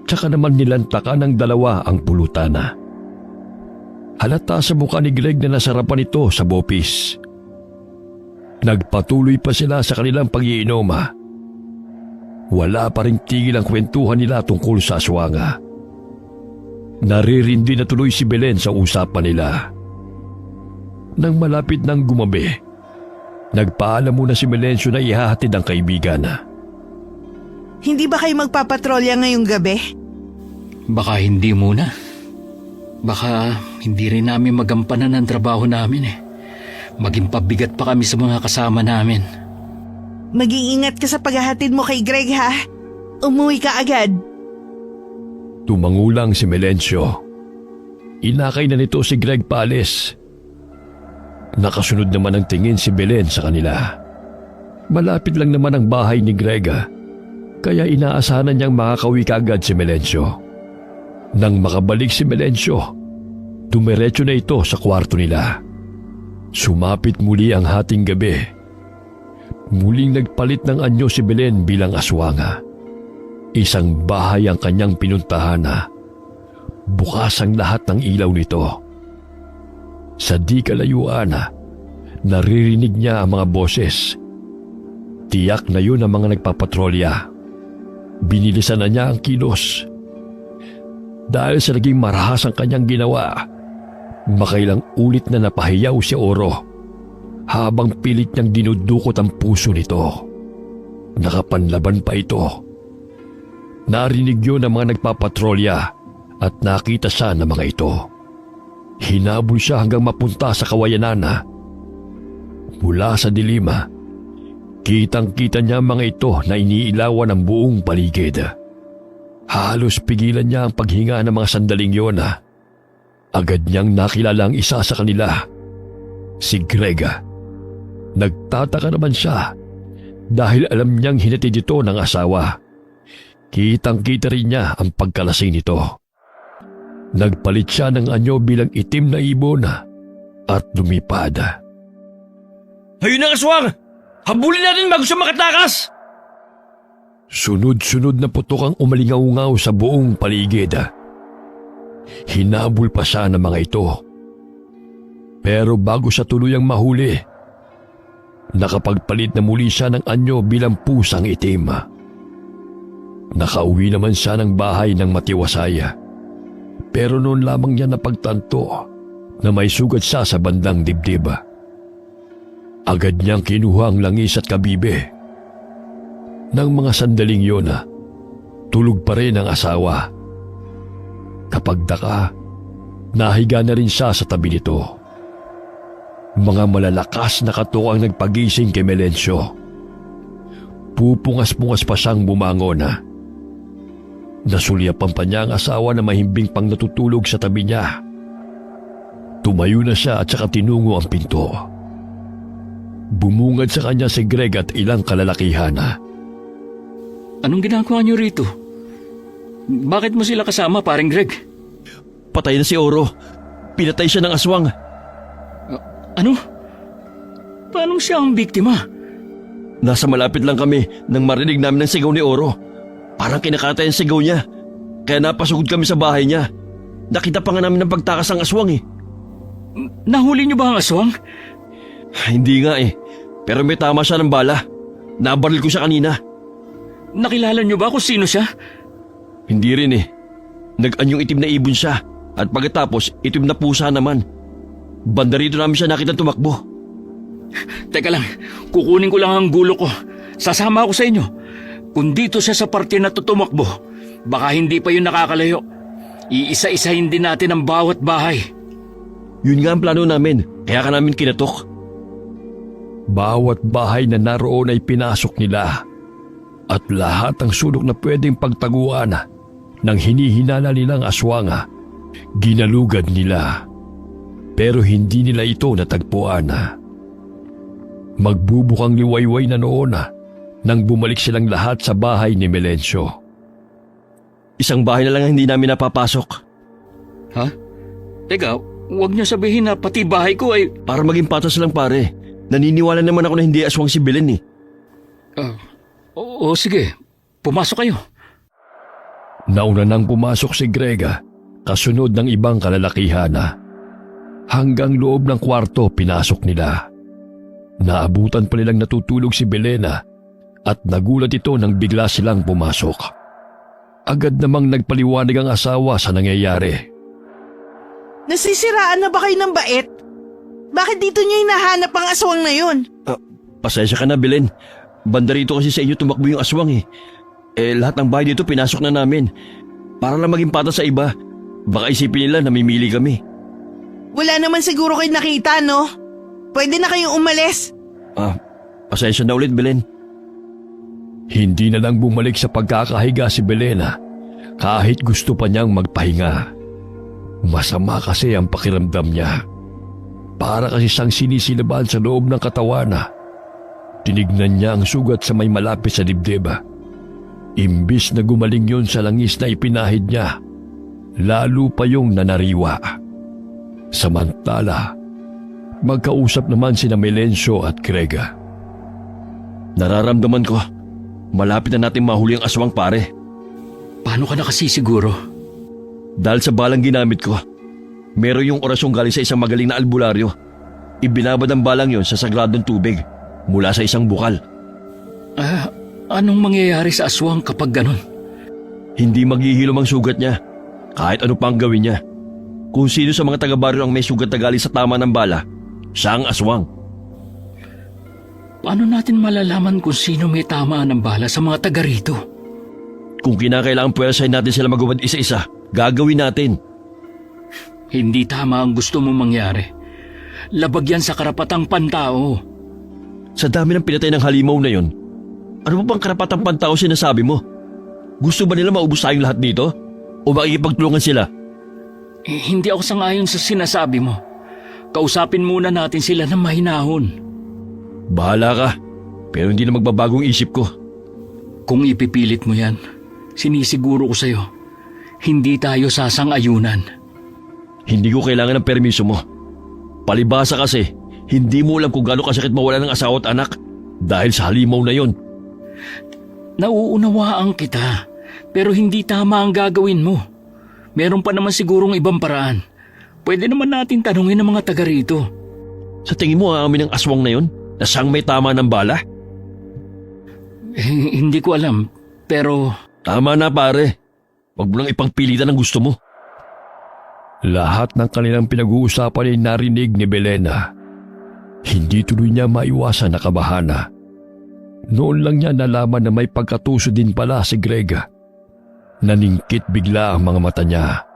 tsaka naman nilantakan ng dalawa ang pulutan. Halata sa mukha ni Greg na nasarapan ito sa bopis. Nagpatuloy pa sila sa kanilang pag-iinom. Wala pa ring tigil ang kwentuhan nila tungkol sa aswang. Naririndi na tuloy si Belen sa usapan nila. Nang malapit ng gumabi, nagpaalam muna si Melencio na ihahatid ang kaibigan.
Hindi ba kayo magpapatrolya ngayong gabi?
Baka hindi muna. Baka hindi rin namin magampanan ang trabaho namin eh. Maging pabigat pa kami sa mga kasama namin.
Mag-iingat ka sa paghahatid mo kay Greg ha. Umuwi ka agad.
Tumangulang si Melencio. Inakay na nito si Greg paalis. Nakasunod naman ang tingin si Belen sa kanila. Malapit lang naman ang bahay ni Greg, kaya inaasahan niyang makakauwi kaagad si Melencio. Nang makabalik si Melencio, dumiretso na ito sa kwarto nila. Sumapit muli ang hating gabi. Muling nagpalit ng anyo si Belen bilang aswang. Isang bahay ang kanyang pinuntahan. Bukas ang lahat ng ilaw nito. Sa di kalayuan, naririnig niya ang mga boses. Tiyak na yun ang mga nagpapatrolya. Binilisan na niya ang kilos. Dahil sa naging marahas ang kanyang ginawa, makailang ulit na napahiyaw si Oro habang pilit niyang dinudukot ang puso nito. Nakapanlaban pa ito. Narinig yun ng mga nagpapatrolya at nakita siya ng mga ito. Hinabol siya hanggang mapunta sa kawayanan. Mula sa dilima, kitang-kita niya ang mga ito na iniilawan ang buong paligid. Halos pigilan niya ang paghinga ng mga sandaling yon. Agad niyang nakilala ang isa sa kanila, si Greg. Nagtataka naman siya dahil alam niyang hinatid ito ng asawa. Kitang-kita rin niya ang pagkalasing nito. Nagpalit siya ng anyo bilang itim na ibon at lumipad.
Ayun ang aswang! Habulin natin bago siya makatakas!
Sunod-sunod na putok ang umalingaw-ngaw sa buong paligid. Hinabol pa siya ng mga ito. Pero bago siya tuluyang mahuli, nakapagpalit na muli siya ng anyo bilang pusang itim. Nakauwi naman siya ng bahay ng matiwasay. Pero noon lamang niya napagtanto na may sugat siya sa bandang dibdib. Agad niyang kinuha ang langis at kabibe. Nang mga sandaling yun, tulog pa rin ang asawa. Kapag daka, nahiga na rin siya sa tabi nito. Mga malalakas na katok ang nagpagising kay Melencio. Nagpupungas-pungas pa siyang bumangon. Nasulyapan pa niya ang asawa na mahimbing pang natutulog sa tabi niya. Tumayo na siya at saka tinungo ang pinto. Bumungad sa kanya si Greg at ilang kalalakihan.
Anong ginagawa niyo rito? Bakit mo sila kasama, paring Greg?
Patay na si Oro. Pinatay siya ng aswang.
Ano? Paano siya ang biktima?
Nasa malapit lang kami nang marinig namin ang sigaw ni Oro. Parang kinakatay ang sigaw niya. Kaya napasugod kami sa bahay niya. Nakita pa nga namin ng pagtakas ang aswang eh.
Nahuli niyo ba ang aswang?
Hindi nga eh. Pero may tama siya ng bala. Nabaril ko siya kanina.
Nakilala niyo ba kung sino siya?
Hindi rin eh. Nag-anyong itim na ibon siya. At pagkatapos, itim na pusa naman. Banda rito namin siya nakita tumakbo.
Teka lang, kukunin ko lang ang gulo ko. Sasama ako sa inyo. Kung dito siya sa parte na tutumakbo, baka hindi pa yun nakakalayo. Iisa-isahin din natin ang bawat bahay.
Yun nga ang plano namin. Kaya ka namin kinatok.
Bawat bahay na naroon ay pinasok nila. At lahat ng sulok na pwedeng pagtaguan ng hinihinala nilang aswang, ginalugad nila. Pero hindi nila ito natagpuan. Magbubukang liwayway na noon nang bumalik silang lahat sa bahay ni Melencio.
Isang bahay na lang ang hindi namin napapasok.
Ha? Teka, huwag niyo sabihin na pati bahay ko ay...
Para maging patas lang pare. Naniniwala naman ako na hindi aswang si Belen eh.
Oo, sige. Pumasok kayo.
Nauna nang pumasok si Greg, kasunod ng ibang kalalakihan. Hanggang loob ng kwarto pinasok nila. Naabutan pa nilang natutulog si Belena at nagulat ito nang bigla silang pumasok. Agad namang nagpaliwanag ang asawa sa nangyayari.
Nasisiraan na ba kayo ng bait? Bakit dito niyo hinahanap ang aswang na yun?
Pasensya ka na Belen. Banda rito kasi sa inyo tumakbo yung aswang eh. Lahat ng bahay dito pinasok na namin. Para lang maging patas sa iba. Baka isipin nila namimili kami.
Wala naman siguro kayo nakita, no? Pwede na kayong umalis.
Pasensya na ulit Belen.
Hindi na lang bumalik sa pagkakahiga si Belena kahit gusto pa niyang magpahinga. Masama kasi ang pakiramdam niya. Para kasi siyang sinisilaban sa loob ng katawan. Tinignan niya ang sugat sa may malapit sa dibdib. Imbis na gumaling yun sa langis na ipinahid niya, lalo pa yung nanariwa. Samantala, magkausap naman sina Melencio at Greg.
Nararamdaman ko, malapit na natin mahuli ang aswang pare.
Paano ka nakasisiguro?
Dahil sa balang ginamit ko, meron yung orasyong galing sa isang magaling na albularyo. Ibinabad ang balang yon sa sagradong tubig mula sa isang bukal.
Anong mangyayari sa aswang kapag ganon?
Hindi maghihilom ang sugat niya, kahit ano pang gawin niya. Kung sino sa mga taga-baryo ang may sugat na galing sa tama ng bala, siya ang aswang.
Paano natin malalaman kung sino may tama ng bala sa mga taga rito?
Kung kinakailangan puwersahin natin sila magubad isa-isa, gagawin natin.
Hindi tama ang gusto mong mangyari. Labag yan sa karapatang pantao.
Sa dami ng pinatay ng halimaw na yon, ano pa bang karapatang pantao sinasabi mo? Gusto ba nila maubos tayong lahat dito? O makikipagtulungan sila?
Hindi ako sangayon sa sinasabi mo. Kausapin muna natin sila ng mahinahon.
Bahala ka, pero hindi na magbabagong isip ko.
Kung ipipilit mo yan, sinisiguro ko sa'yo, hindi tayo sasang-ayunan.
Hindi ko kailangan ng permiso mo. Palibasa kasi, hindi mo alam kung gaano kasakit mawala ng asawa at anak dahil sa halimaw na yon.
Nauunawaan kita, pero hindi tama ang gagawin mo. Meron pa naman sigurong ibang paraan. Pwede naman natin tanungin ng mga taga rito.
Sa tingin mo aamin ang aswang na yon na siyang may tama ng bala?
Hindi ko alam, pero...
Tama na pare. Huwag mo lang ipangpilitan ang gusto mo.
Lahat ng kanilang pinag-uusapan ay narinig ni Belena. Hindi tuloy niya maiwasan na kabahana. Noon lang niya nalaman na may pagkatuso din pala si Greg. Naningkit bigla ang mga mata niya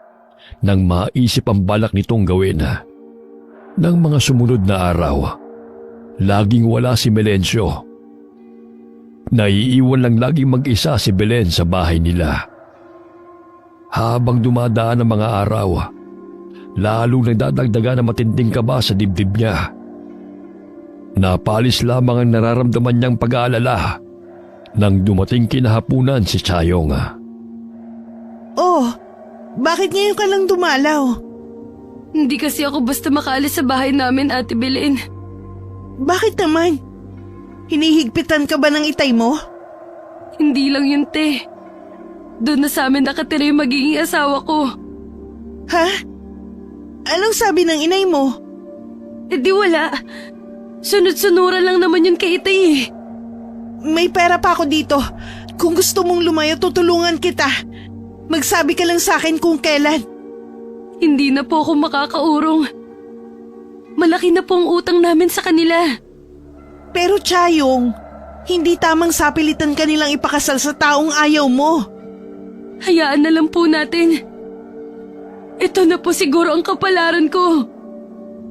nang maisip ang balak nitong gawin. Nang mga sumunod na araw, laging wala si Melencio. Naiiwan lang laging mag-isa si Belen sa bahay nila. Habang dumadaan ang mga araw, lalong nagdadagdagan ng matinding kaba sa dibdib niya. Napalis lamang ang nararamdaman niyang pag-aalala nang dumating kinahapunan si Chayong.
Oh, bakit ngayon ka lang dumalaw?
Hindi kasi ako basta makaalis sa bahay namin, Ate Belen.
Bakit naman? Hinihigpitan ka ba ng itay mo?
Hindi lang yun, te. Doon na sa amin nakatira yung magiging asawa ko.
Ha? Anong sabi ng inay mo?
Eh di wala. Sunod-sunuran lang naman yun kay Itay eh.
May pera pa ako dito. Kung gusto mong lumayo, tutulungan kita. Magsabi ka lang sa akin kung kailan.
Hindi na po ako makakaurong. Malaki na po ang utang namin sa kanila.
Pero Chayong, hindi tamang sapilitan ka nilang ipakasal sa taong ayaw mo.
Hayaan na lang po natin. Ito na po siguro ang kapalaran ko.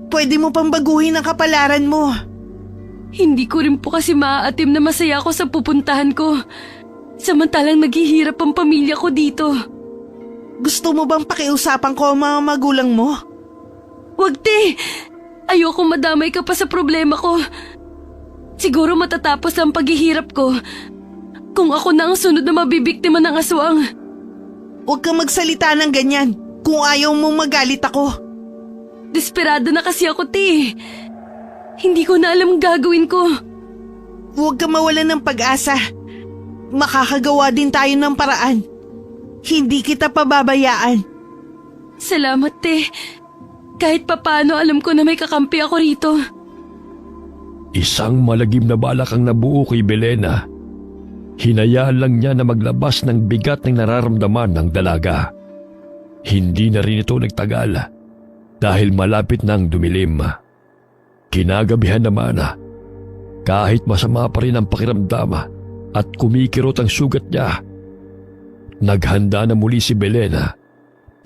Pwede mo pang baguhin ang kapalaran mo.
Hindi ko rin po kasi maaatim na masaya ako sa pupuntahan ko. Samantalang naghihirap ang pamilya ko dito.
Gusto mo bang pakiusapan ko ang mga magulang mo?
Wag, te! Ayoko madamay ka pa sa problema ko. Siguro matatapos ang paghihirap ko kung ako na ang sunod na mabibiktima ng aswang.
Huwag kang magsalita ng ganyan kung ayaw mong magalit ako.
Desperado na kasi ako, te. Hindi ko na alam ang gagawin ko.
Huwag kang mawalan ng pag-asa. Makakagawa din tayo ng paraan. Hindi kita pababayaan.
Salamat, te. Kahit papano alam ko na may kakampi ako rito.
Isang malagim na balak ang nabuo kay Belena. Hinayaan lang niya na maglabas ng bigat ng nararamdaman ng dalaga. Hindi na rin ito nagtagal dahil malapit nang dumilim. Kinagabihan naman, kahit masama pa rin ang pakiramdam at kumikirot ang sugat niya, naghanda na muli si Belena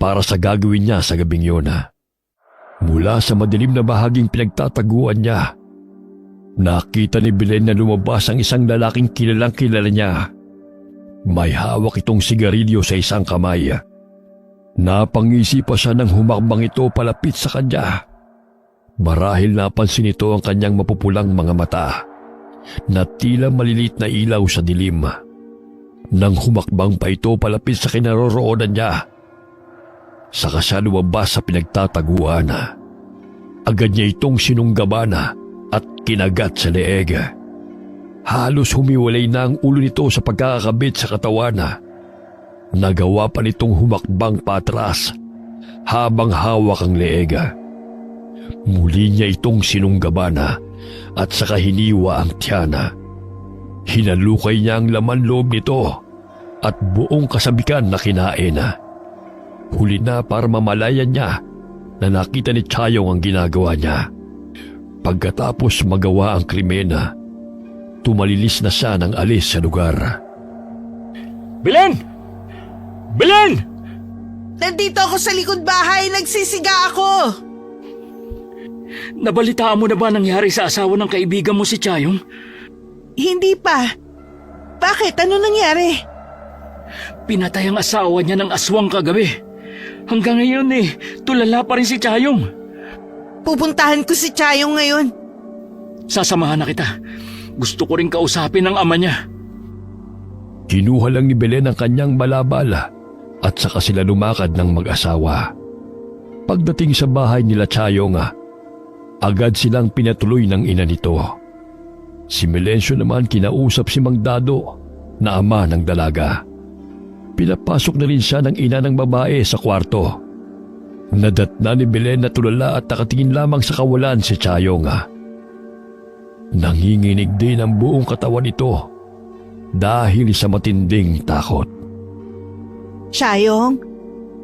para sa gagawin niya sa gabing yun. Mula sa madilim na bahaging pinagtataguan niya, nakita ni Belen na lumabas ang isang lalaking kilalang kilala niya. May hawak itong sigarilyo sa isang kamay. Napangisi pa siya nang humakbang ito palapit sa kanya. Marahil napansin ito ang kanyang mapupulang mga mata na tila malilit na ilaw sa dilim. Nang humakbang pa ito palapit sa kinaroroonan niya, saka siya lumabas sa pinagtataguan. Agad niya itong sinunggaban at kinagat sa leeg. Halos humiwalay na ang ulo nito sa pagkakakabit sa katawan. Nagawa pa nitong humakbang patras habang hawak ang leeg. Muli niya itong sinunggaban at saka hiniwa ang tiyana. Hinalukay niya ang laman loob nito at buong kasabikan na kinain. Huli na para mamalayan niya na nakita ni Chayong ang ginagawa niya. Pagkatapos magawa ang krimen, tumalilis na siya ng alis sa lugar.
Belen! Belen!
Nandito ako sa likod bahay, nagsisiga ako.
Nabalitaan mo na ba nangyari sa asawa ng kaibigan mo si Chayong?
Hindi pa. Bakit? Ano nangyari?
Pinatay ang asawa niya ng aswang kagabi. Hanggang ngayon tulala pa rin si Chayong.
Pupuntahan ko si Chayong ngayon.
Sasamahan na kita. Gusto ko rin kausapin ang ama niya.
Kinuha lang ni Belen ang kanyang balabala at saka sila lumakad ng mag-asawa. Pagdating sa bahay nila Chayong, agad silang pinatuloy ng ina nito. Si Melencio naman kinausap si Mang Dado na ama ng dalaga. Pinapasok na rin siya ng ina ng babae sa kwarto. Nadatna ni Belen na tulala at nakatingin lamang sa kawalan si Chayong. Nanginginig din ang buong katawan nito dahil sa matinding takot.
Chayong,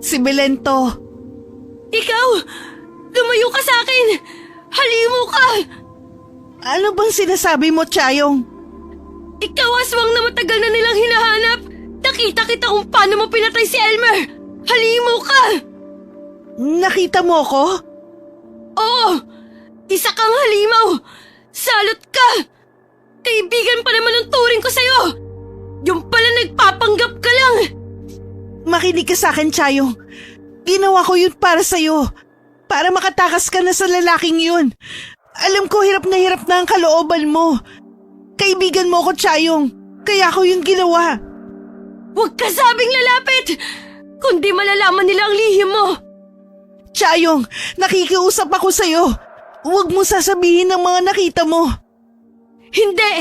si Belen to.
Ikaw! Lumayo ka sa akin! Halimo ka!
Ano bang sinasabi mo, Chayong?
Ikaw aswang na matagal na nilang hinahanap! Nakita kita kung paano mo pinatay si Elmer! Halimo ka!
Nakita mo ko?
Oo! Isa kang halimaw! Salot ka! Kaibigan pa naman ang turing ko sa'yo! Yung pala nagpapanggap ka lang!
Makinig ka sa akin, Chayong. Ginawa ko yun para sa'yo. Para makatakas ka na sa lalaking yun. Alam ko hirap na ang kalooban mo. Kaibigan mo ko, Chayong. Kaya ko yung ginawa.
Huwag ka sabing lalapit! Kundi malalaman nila ang lihim mo!
Chayong, nakikiusap ako sa'yo. Huwag mo sasabihin ng mga nakita mo.
Hindi!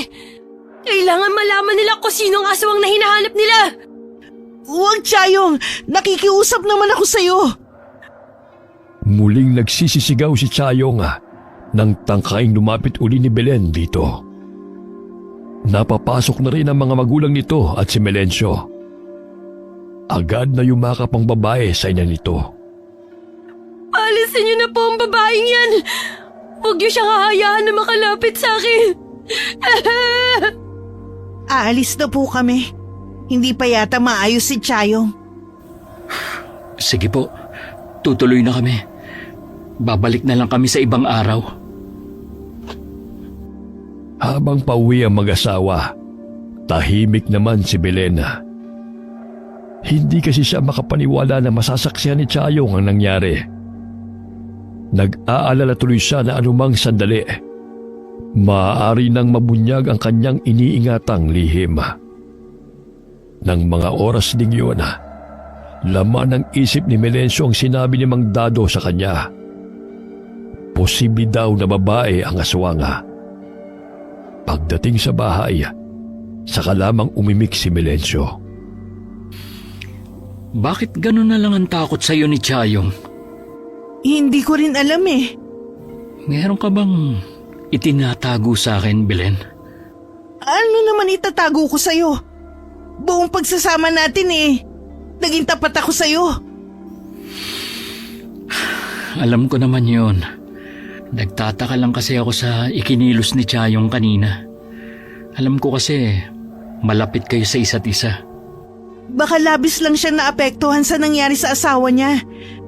Kailangan malaman nila kung sinong aswang na hinahanap nila!
Huwag, Chayong. Nakikiusap naman ako sa'yo.
Muling nagsisisigaw si Chayong nang tangkaing lumapit uli ni Belen dito. Napapasok na rin ang mga magulang nito at si Melencio. Agad na yumakap ang babae sa ina nito.
Alisin niyo na po ang babaeng yan! Huwag niyo siyang hahayaan na makalapit sa akin!
Aalis na po kami. Hindi pa yata maayos si Chayong.
Sige po, tutuloy na kami. Babalik na lang kami sa ibang araw.
Habang pauwi ang mag-asawa, tahimik naman si Belen. Hindi kasi siya makapaniwala na masasaksihan ni Chayong ang nangyari. Nag-aalala tuloy siya na anumang sandali, maaari nang mabunyag ang kanyang iniingatang lihim. Nang mga oras ding yun, laman ng isip ni Melencio ang sinabi ni Mang Dado sa kanya. Posible daw na babae ang aswang. Pagdating sa bahay, saka lamang umimik si Melencio.
Bakit ganun na lang ang takot sa'yo ni Chayong?
Hindi ko rin alam eh.
Meron ka bang itinatago sa akin, Belen?
Ano naman itatago ko sa'yo? Buong pagsasama natin naging tapat ako sa'yo.
Alam ko naman yon. Nagtataka lang kasi ako sa ikinilos ni Chayong kanina. Alam ko kasi malapit kayo sa isa't isa.
Baka labis lang siyang naapektuhan sa nangyari sa asawa niya.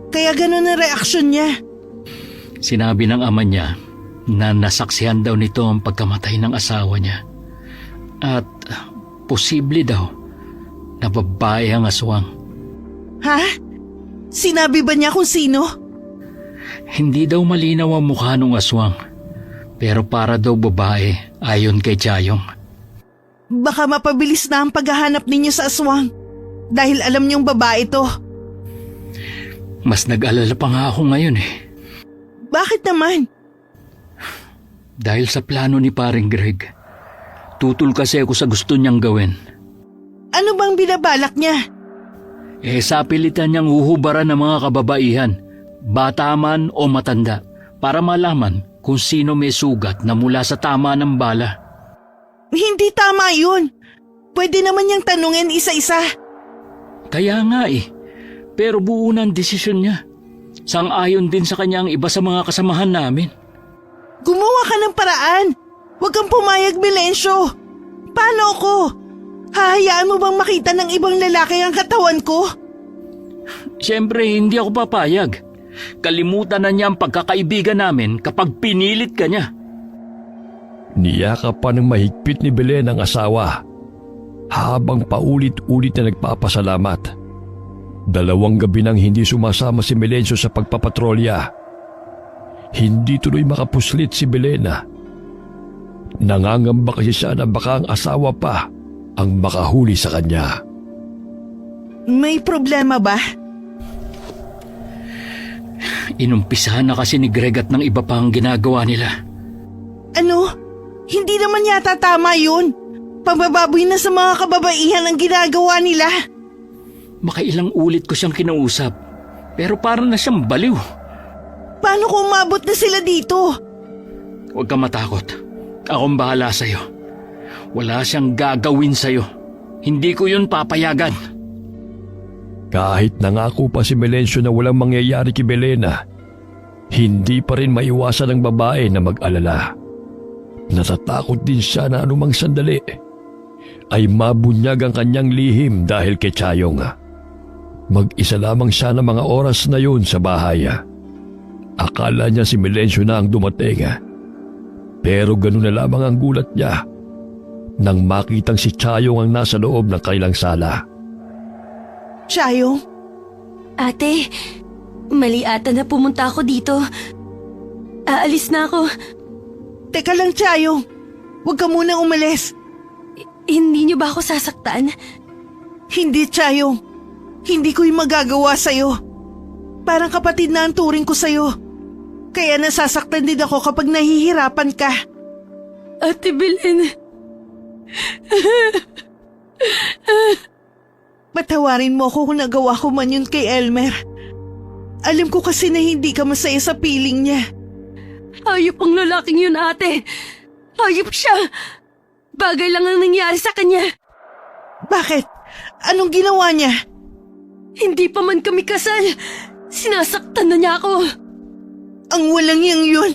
Kaya ganun ang reaksyon niya.
Sinabi ng ama niya na nasaksihan daw nito ang pagkamatay ng asawa niya. At posible daw na babae ang aswang.
Ha? Sinabi ba niya kung sino?
Hindi daw malinaw ang mukha ng aswang. Pero para daw babae ayon kay Chayong.
Baka mapabilis na ang paghahanap ninyo sa aswang. Dahil alam niyong babae to.
Mas nag-alala pa nga ako ngayon eh.
Bakit naman?
Dahil sa plano ni paring Greg. Tutol kasi ako sa gusto niyang gawin.
Ano bang binabalak niya?
Sa pilitan niyang huhubaran ng mga kababaihan, bata man o matanda, para malaman kung sino may sugat na mula sa tama ng bala.
Hindi tama yun. Pwede naman niyang tanungin isa-isa.
Kaya nga pero buo na ang desisyon niya. Sang-ayon din sa kanya ang iba sa mga kasamahan namin.
Gumawa ka ng paraan. Huwag kang pumayag, Melencio. Paano ako? Hahayaan mo bang makita ng ibang lalaki ang katawan ko?
Siyempre, hindi ako papayag. Kalimutan na niya ang pagkakaibigan namin kapag pinilit ka niya.
Niyakap pa ng mahigpit ni Belen ang asawa habang paulit-ulit na nagpapasalamat. 2 gabi nang hindi sumasama si Melencio sa pagpapatrolya. Hindi tuloy makapuslit si Belen. Nangangamba kasi siya na baka ang asawa pa ang makahuli sa kanya.
May problema ba?
Inumpisahan na kasi ni Greg at ng iba pa ang ginagawa nila.
Ano? Hindi naman yata tama yun. Pagbababoy na sa mga kababaihan ang ginagawa nila.
Makailang ulit ko siyang kinausap, pero parang na siyang baliw.
Paano kung umabot na sila dito?
Huwag kang matakot. Akong bahala sa'yo. Wala siyang gagawin sa'yo. Hindi ko yun papayagan.
Kahit nangako pa si Melencio na walang mangyayari kay Belena, hindi pa rin maiwasan ng babae na mag-alala. Natatakot din siya na anumang sandali ay mabunyag ang kanyang lihim dahil kay Chayong. Mag-isa lamang siya ng mga oras na yun sa bahay. Akala niya si Melencio na ang dumating. Pero ganun na lamang ang gulat niya nang makitang si Chayong ang nasa loob ng kanilang sala.
Chayong,
Ate, mali ata na pumunta ako dito. Aalis na ako.
teka lang Chayong. Huwag ka munang umalis.
Hindi niyo ba ako sasaktan?
Hindi Chayong. Hindi ko yung magagawa sa'yo. Parang kapatid na ang turing ko sa'yo. Kaya nasasaktan din ako kapag nahihirapan ka.
Ate Belen,
Patawarin mo ako kung nagawa ko man yun kay Elmer. Alam ko kasi na hindi ka masaya sa piling niya.
hayop ang lalaking yun, ate. Hayop siya. Bagay lang ang nangyari sa kanya.
Bakit? Anong ginawa niya?
Hindi pa man kami kasal. Sinasaktan na niya ako.
Ang walang yang yun.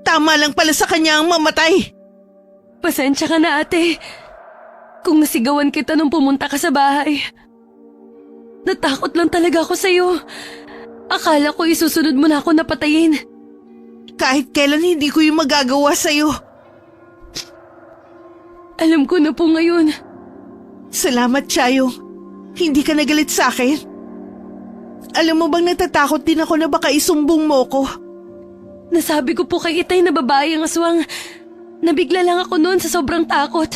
Tama lang pala sa kanya ang mamatay.
Pasensya ka na, ate. Kung nasigawan kita nung pumunta ka sa bahay. Natakot lang talaga ako sa'yo. Akala ko isusunod mo na ako napatayin.
Kahit kailan hindi ko yung magagawa sa'yo.
Alam ko na po ngayon.
Salamat, Chayong. Hindi ka nagalit sa akin. Alam mo bang natatakot din ako na baka isumbong mo ko?
Nasabi ko po kay Itay na babae ang aswang. Nabigla lang ako noon sa sobrang takot.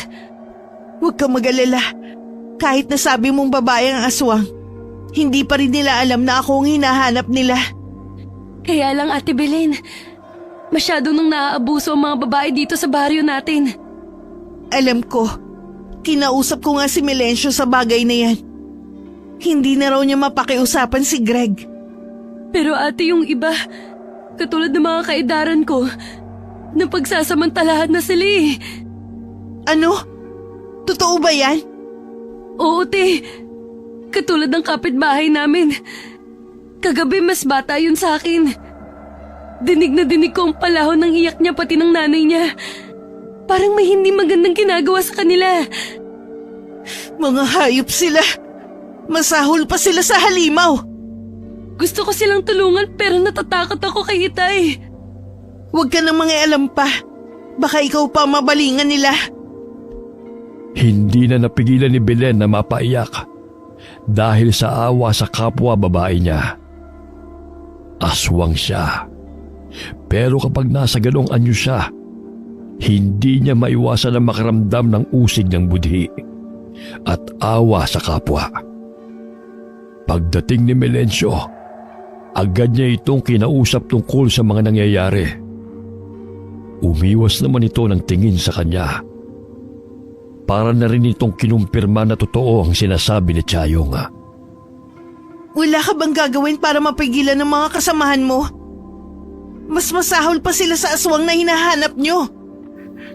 Huwag kang mag-alala. Kahit nasabi mong babae ang aswang, hindi pa rin nila alam na ako ang hinahanap nila.
Kaya lang, Ate Belen, masyado nang naaabuso ang mga babae dito sa baryo natin.
Alam ko. Kinausap ko nga si Melencio sa bagay na yan. Hindi na raw niya mapakiusapan si Greg.
Pero ate, yung iba, katulad ng mga kaedaran ko, napagsasamantalahan na sila eh.
Ano? Totoo ba yan?
Oo, te. Katulad ng kapitbahay namin. Kagabi mas bata yun sa akin. Dinig na dinig ko ang palahon ng iyak niya pati ng nanay niya. Parang may hindi magandang ginagawa sa kanila.
Mga hayop sila. Masahol pa sila sa halimaw.
Gusto ko silang tulungan pero natatakot ako kay Itay.
Huwag ka nang mangialam pa. Baka ikaw pa mabalingan nila.
Hindi na napigilan ni Belen na mapaiyak dahil sa awa sa kapwa babae niya. Aswang siya. Pero kapag nasa ganong anyo siya, hindi niya maiwasan na makaramdam ng usig ng budhi at awa sa kapwa. Pagdating ni Melencio, agad niya itong kinausap tungkol sa mga nangyayari. Umiwas naman ito ng tingin sa kanya. Para na rin itong kinumpirma na totoo ang sinasabi ni Chayong.
Wala ka bang gagawin para mapigilan ng mga kasamahan mo? Mas masahol pa sila sa aswang na hinahanap nyo.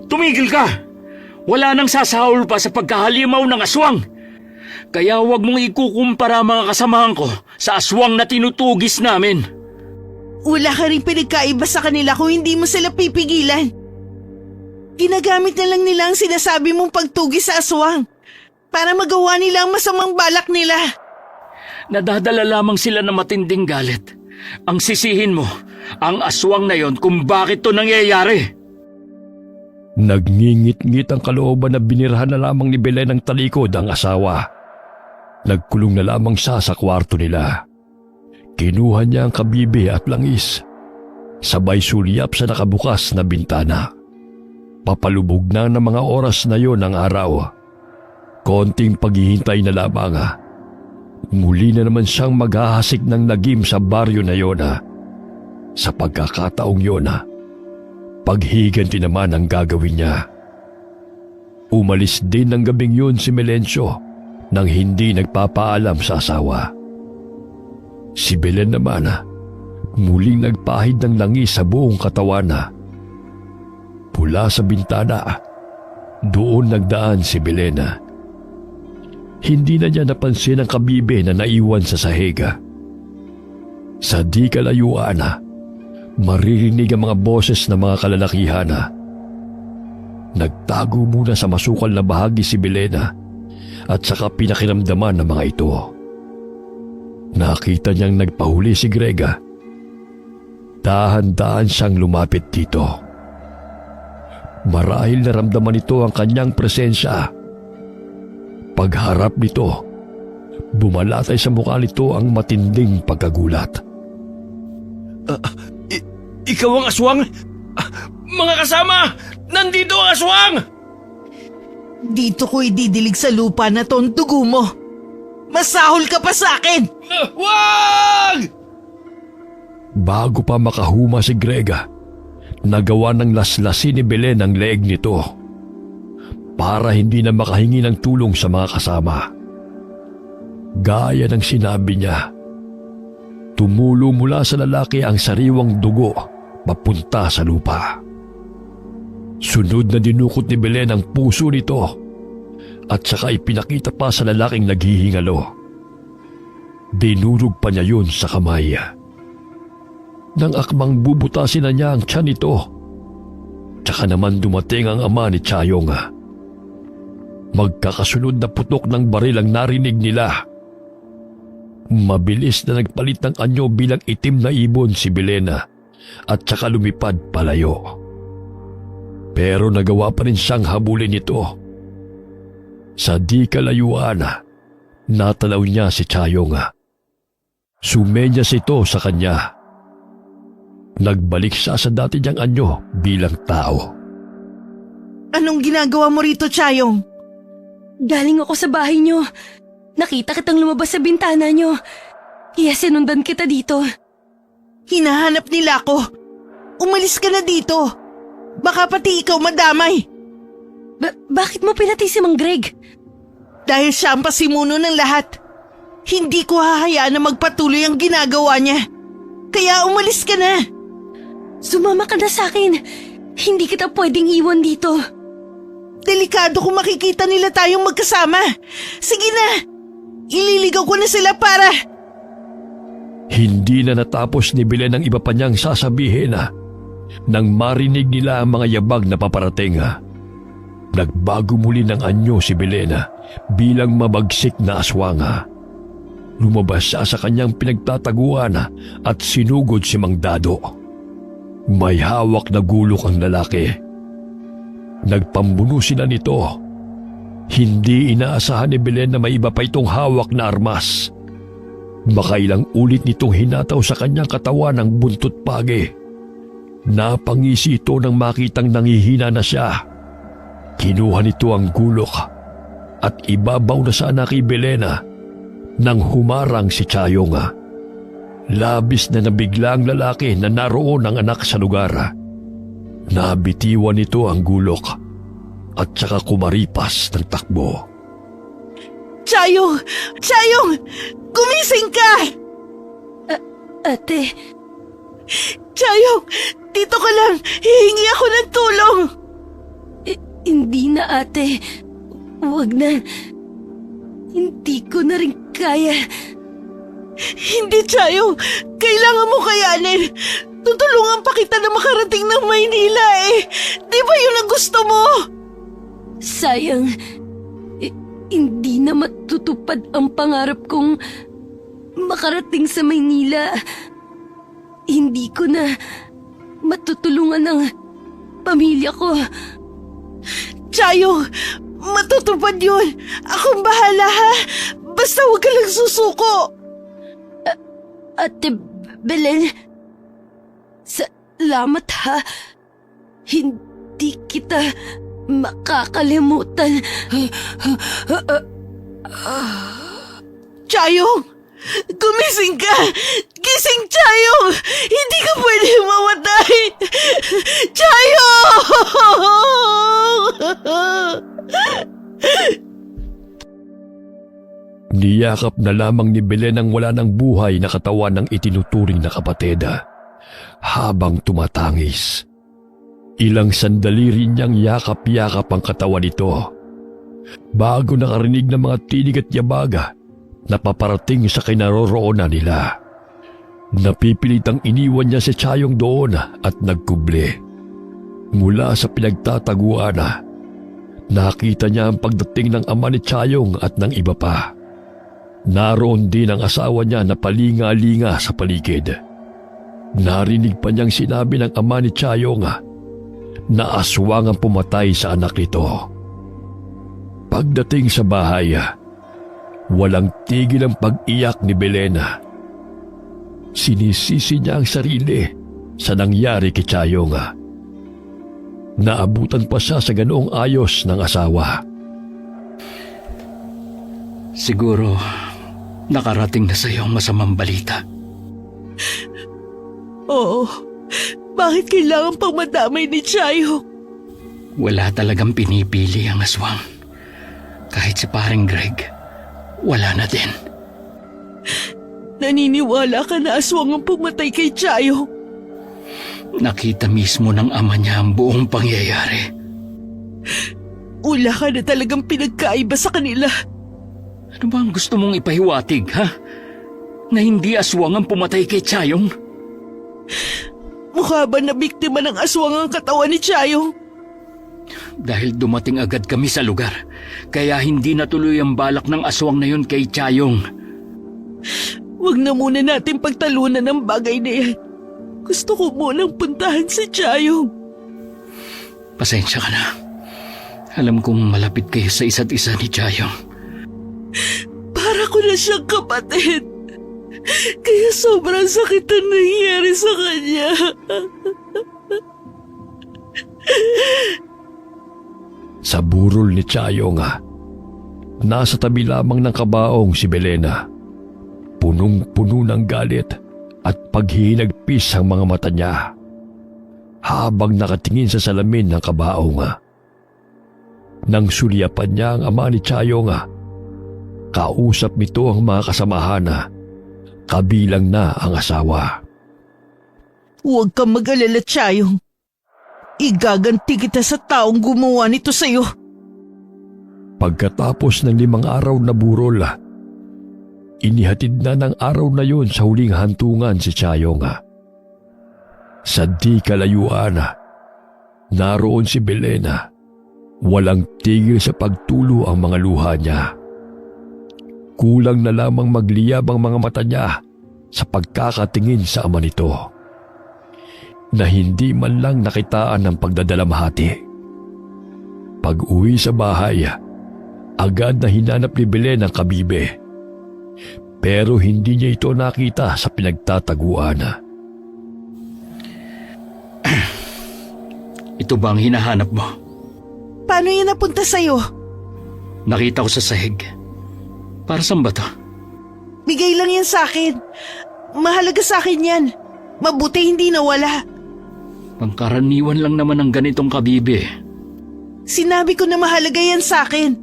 Tumigil ka! Wala nang sasahol pa sa pagkahalimaw ng aswang. Kaya huwag mong ikukumpara mga kasamahan ko sa aswang na tinutugis namin.
Wala ka rin pinagkaiba sa kanila kung hindi mo sila pipigilan. Ginagamit na lang nila ang sinasabi mong pagtugis sa aswang para magawa nila ang masamang balak nila.
Nadadala lamang sila ng matinding galit. Ang sisihin mo, ang aswang na yon kung bakit to nangyayari.
Nagngingit-ngit ang kalooban na binirahan na lamang ni Belen ng talikod ang asawa. Nagkulong na lamang siya sa kwarto nila. Kinuha niya ang kabibe at langis. Sabay sulyap sa nakabukas na bintana. Papalubog na ng mga oras na yon ng araw. Konting paghihintay na lamang. Muli na naman siyang maghahasik ng lagim sa baryo na yon. Sa pagkakataong yon, paghiganti naman ang gagawin niya. Umalis din ng gabing yun si Melencio nang hindi nagpapaalam sa asawa. Si Belen naman, muling nagpahid ng langis sa buong katawan. Pula sa bintana, doon nagdaan si Belen. Hindi na niya napansin ang kabibe na naiwan sa sahig. Sa di kalayuan, maririnig ang mga boses ng mga kalalakihan. Nagtago muna sa masukal na bahagi si Belen at saka pinakiramdaman ng mga ito. Nakita niyang nagpahuli si Greg. Dahan-dahan siyang lumapit dito. Marahil naramdaman nito ang kanyang presensya. Pagharap nito, bumalatay sa mukha nito ang matinding pagkagulat.
Ikaw ang aswang? Mga kasama! Nandito ang aswang!
Dito ko ididilig sa lupa na to ang dugo mo. Masahol ka pa sa akin!
Wag!
Bago pa makahuma si Grega, nagawa ng laslasin ni Belen ang leeg nito para hindi na makahingi ng tulong sa mga kasama. Gaya ng sinabi niya, tumulo mula sa lalaki ang sariwang dugo papunta sa lupa. Sunod na dinukot ni Belen ang puso nito at saka ipinakita pa sa lalaking naghihingalo. Dinurog pa niya yun sa kamay. Nang akmang bubutasin na niya ang tiyan nito, tsaka naman dumating ang ama ni Chayong. Magkakasunod na putok ng baril ang narinig nila. Mabilis na nagpalit ng anyo bilang itim na ibon si Belena at tsaka lumipad palayo. Pero nagawa pa rin siyang habulin nito. Sa di kalayuan, natalaw niya si Chayong. Sumenyas ito sa kanya. Nagbalik siya sa dati niyang anyo bilang tao.
Anong ginagawa mo rito, Chayong?
Galing ako sa bahay niyo. Nakita kitang lumabas sa bintana niyo. Kaya sinundan kita dito.
Hinahanap nila ako. Umalis ka na dito. Baka pati ikaw madamay.
Bakit mo pinatay si Mang Greg?
Dahil siya ang pasimuno ng lahat. Hindi ko hahayaan na magpatuloy ang ginagawa niya. Kaya umalis ka na.
Sumama ka na sa akin. Hindi kita pwedeng iwan dito.
Delikado kung makikita nila tayong magkasama. Sige na. Ililigaw ko na sila para...
Hindi na natapos ni Belen ang iba pa niyang sasabihin nang marinig nila ang mga yabag na paparating. Nagbago muli ng anyo si Belen bilang mabagsik na aswang. Lumabas siya sa kanyang pinagtataguan at sinugod si Mang Dado. May hawak na gulok ang lalaki. Nagpambuno sila nito. Hindi inaasahan ni Belen na may iba pa itong hawak na armas. Makailang ulit nitong hinataw sa kanyang katawan ang buntot pagi. Napangisi ito nang makitang nangihina na siya. Kinuha nito ang gulok at ibabaw na sana kay Belena nang humarang si Chayong. Labis na nabigla ang lalaki na naroon ang anak sa lugar. Nabitiwan nito ang gulok at saka kumaripas ng takbo.
Chayong! Chayong! Gumising ka!
Ate,
Chayong! Dito ka lang! Hihingi ako ng tulong!
hindi na ate. Huwag na. Hindi ko na rin kaya.
Hindi, Chayong! Kailangan mo kayanin! Tutulungan pa kita na makarating ng Maynila eh! Di ba yun ang gusto mo?
Sayang. Hindi na matutupad ang pangarap kong makarating sa Maynila. Hindi ko na matutulungan ang pamilya ko.
Chayong! Matutupad yun! Akong bahala ha! Basta huwag ka lang susuko!
Ate Belen, salamat ha. Hindi kita makakalimutan.
Chayong! Gumising ka! Gising, Chayong! Hindi ka pwede mamatay! Chayong!
Niyakap na lamang ni Belen ang wala ng buhay na katawan ng itinuturing na kapatid habang tumatangis. Ilang sandali rin niyang yakap-yakap ang katawan nito bago nakarinig ng mga tinig at yabaga na paparating sa kinaroroonan nila. Napipilitang iniwan niya si Chayong doon at nagkubli. Mula sa pinagtataguan, nakita niya ang pagdating ng ama ni Chayong at ng iba pa. Naroon din ang asawa niya na palinga-linga sa paligid. Narinig pa niyang sinabi ng ama ni Chayong na aswang ang pumatay sa anak nito. Pagdating sa bahay, walang tigil ang pag-iyak ni Belena. Sinisisi niya ang sarili sa nangyari kay Chayong. Naabutan pa siya sa ganoong ayos ng asawa.
Siguro, nakarating na sa iyo ang masamang balita.
Oo, bakit kailangan pang madamay ni Chayo?
Wala talagang pinipili ang aswang. Kahit si paring Greg, wala na din.
Naniniwala ka na aswang ang pumatay kay Chayo?
Nakita mismo ng ama niya ang buong pangyayari.
Wala ka na talagang pinagkaiba sa kanila.
Ano ba ang gusto mong ipahiwatig, ha? Na hindi aswang ang pumatay kay Chayong?
Mukha ba na biktima ng aswang ang katawan ni Chayo?
Dahil dumating agad kami sa lugar, kaya hindi natuloy ang balak ng aswang na yun kay Chayong.
Huwag na muna natin pagtalunan ng bagay na yan. Gusto ko munang puntahan si Chayo.
Pasensya ka na. Alam kong malapit kayo sa isa't isa ni Chayong.
Para ko na siyang kapatid. Kaya sobrang sakit ang nangyari sa kanya.
Sa burol ni Chayong, nasa tabi lamang ng kabaong si Belena. Punong-puno ng galit at paghihinagpis ang mga mata niya habang nakatingin sa salamin ng kabaong. Nang sulyapan niya ang ama ni Chayong, kausap nito ang mga kasamahan, kabilang na ang asawa.
Huwag kang mag-alala, Chayong. Igaganti kita sa taong gumawa nito sa'yo.
Pagkatapos ng 5 araw na burol, inihatid na ng araw na yun sa huling hantungan si Chayong. Sa di kalayuan, naroon si Belena. Walang tigil sa pagtulo ang mga luha niya. Kulang na lamang magliyab ang mga mata niya sa pagkakatingin sa ama nito, na hindi man lang nakitaan ng pagdadalamhati. Pag-uwi sa bahay, agad na hinanap ni Belen ang kabibe. Pero hindi niya ito nakita sa pinagtataguan.
Ito ba ang hinahanap mo?
Paano yan napunta sa'yo?
Nakita ko sa sahig. Para saan ba to?
Bigay lang yan sa akin. Mahalaga sa akin yan. Mabuti hindi nawala.
Pangkaraniwan lang naman ang ganitong kabibe.
Sinabi ko na mahalaga yan sa akin.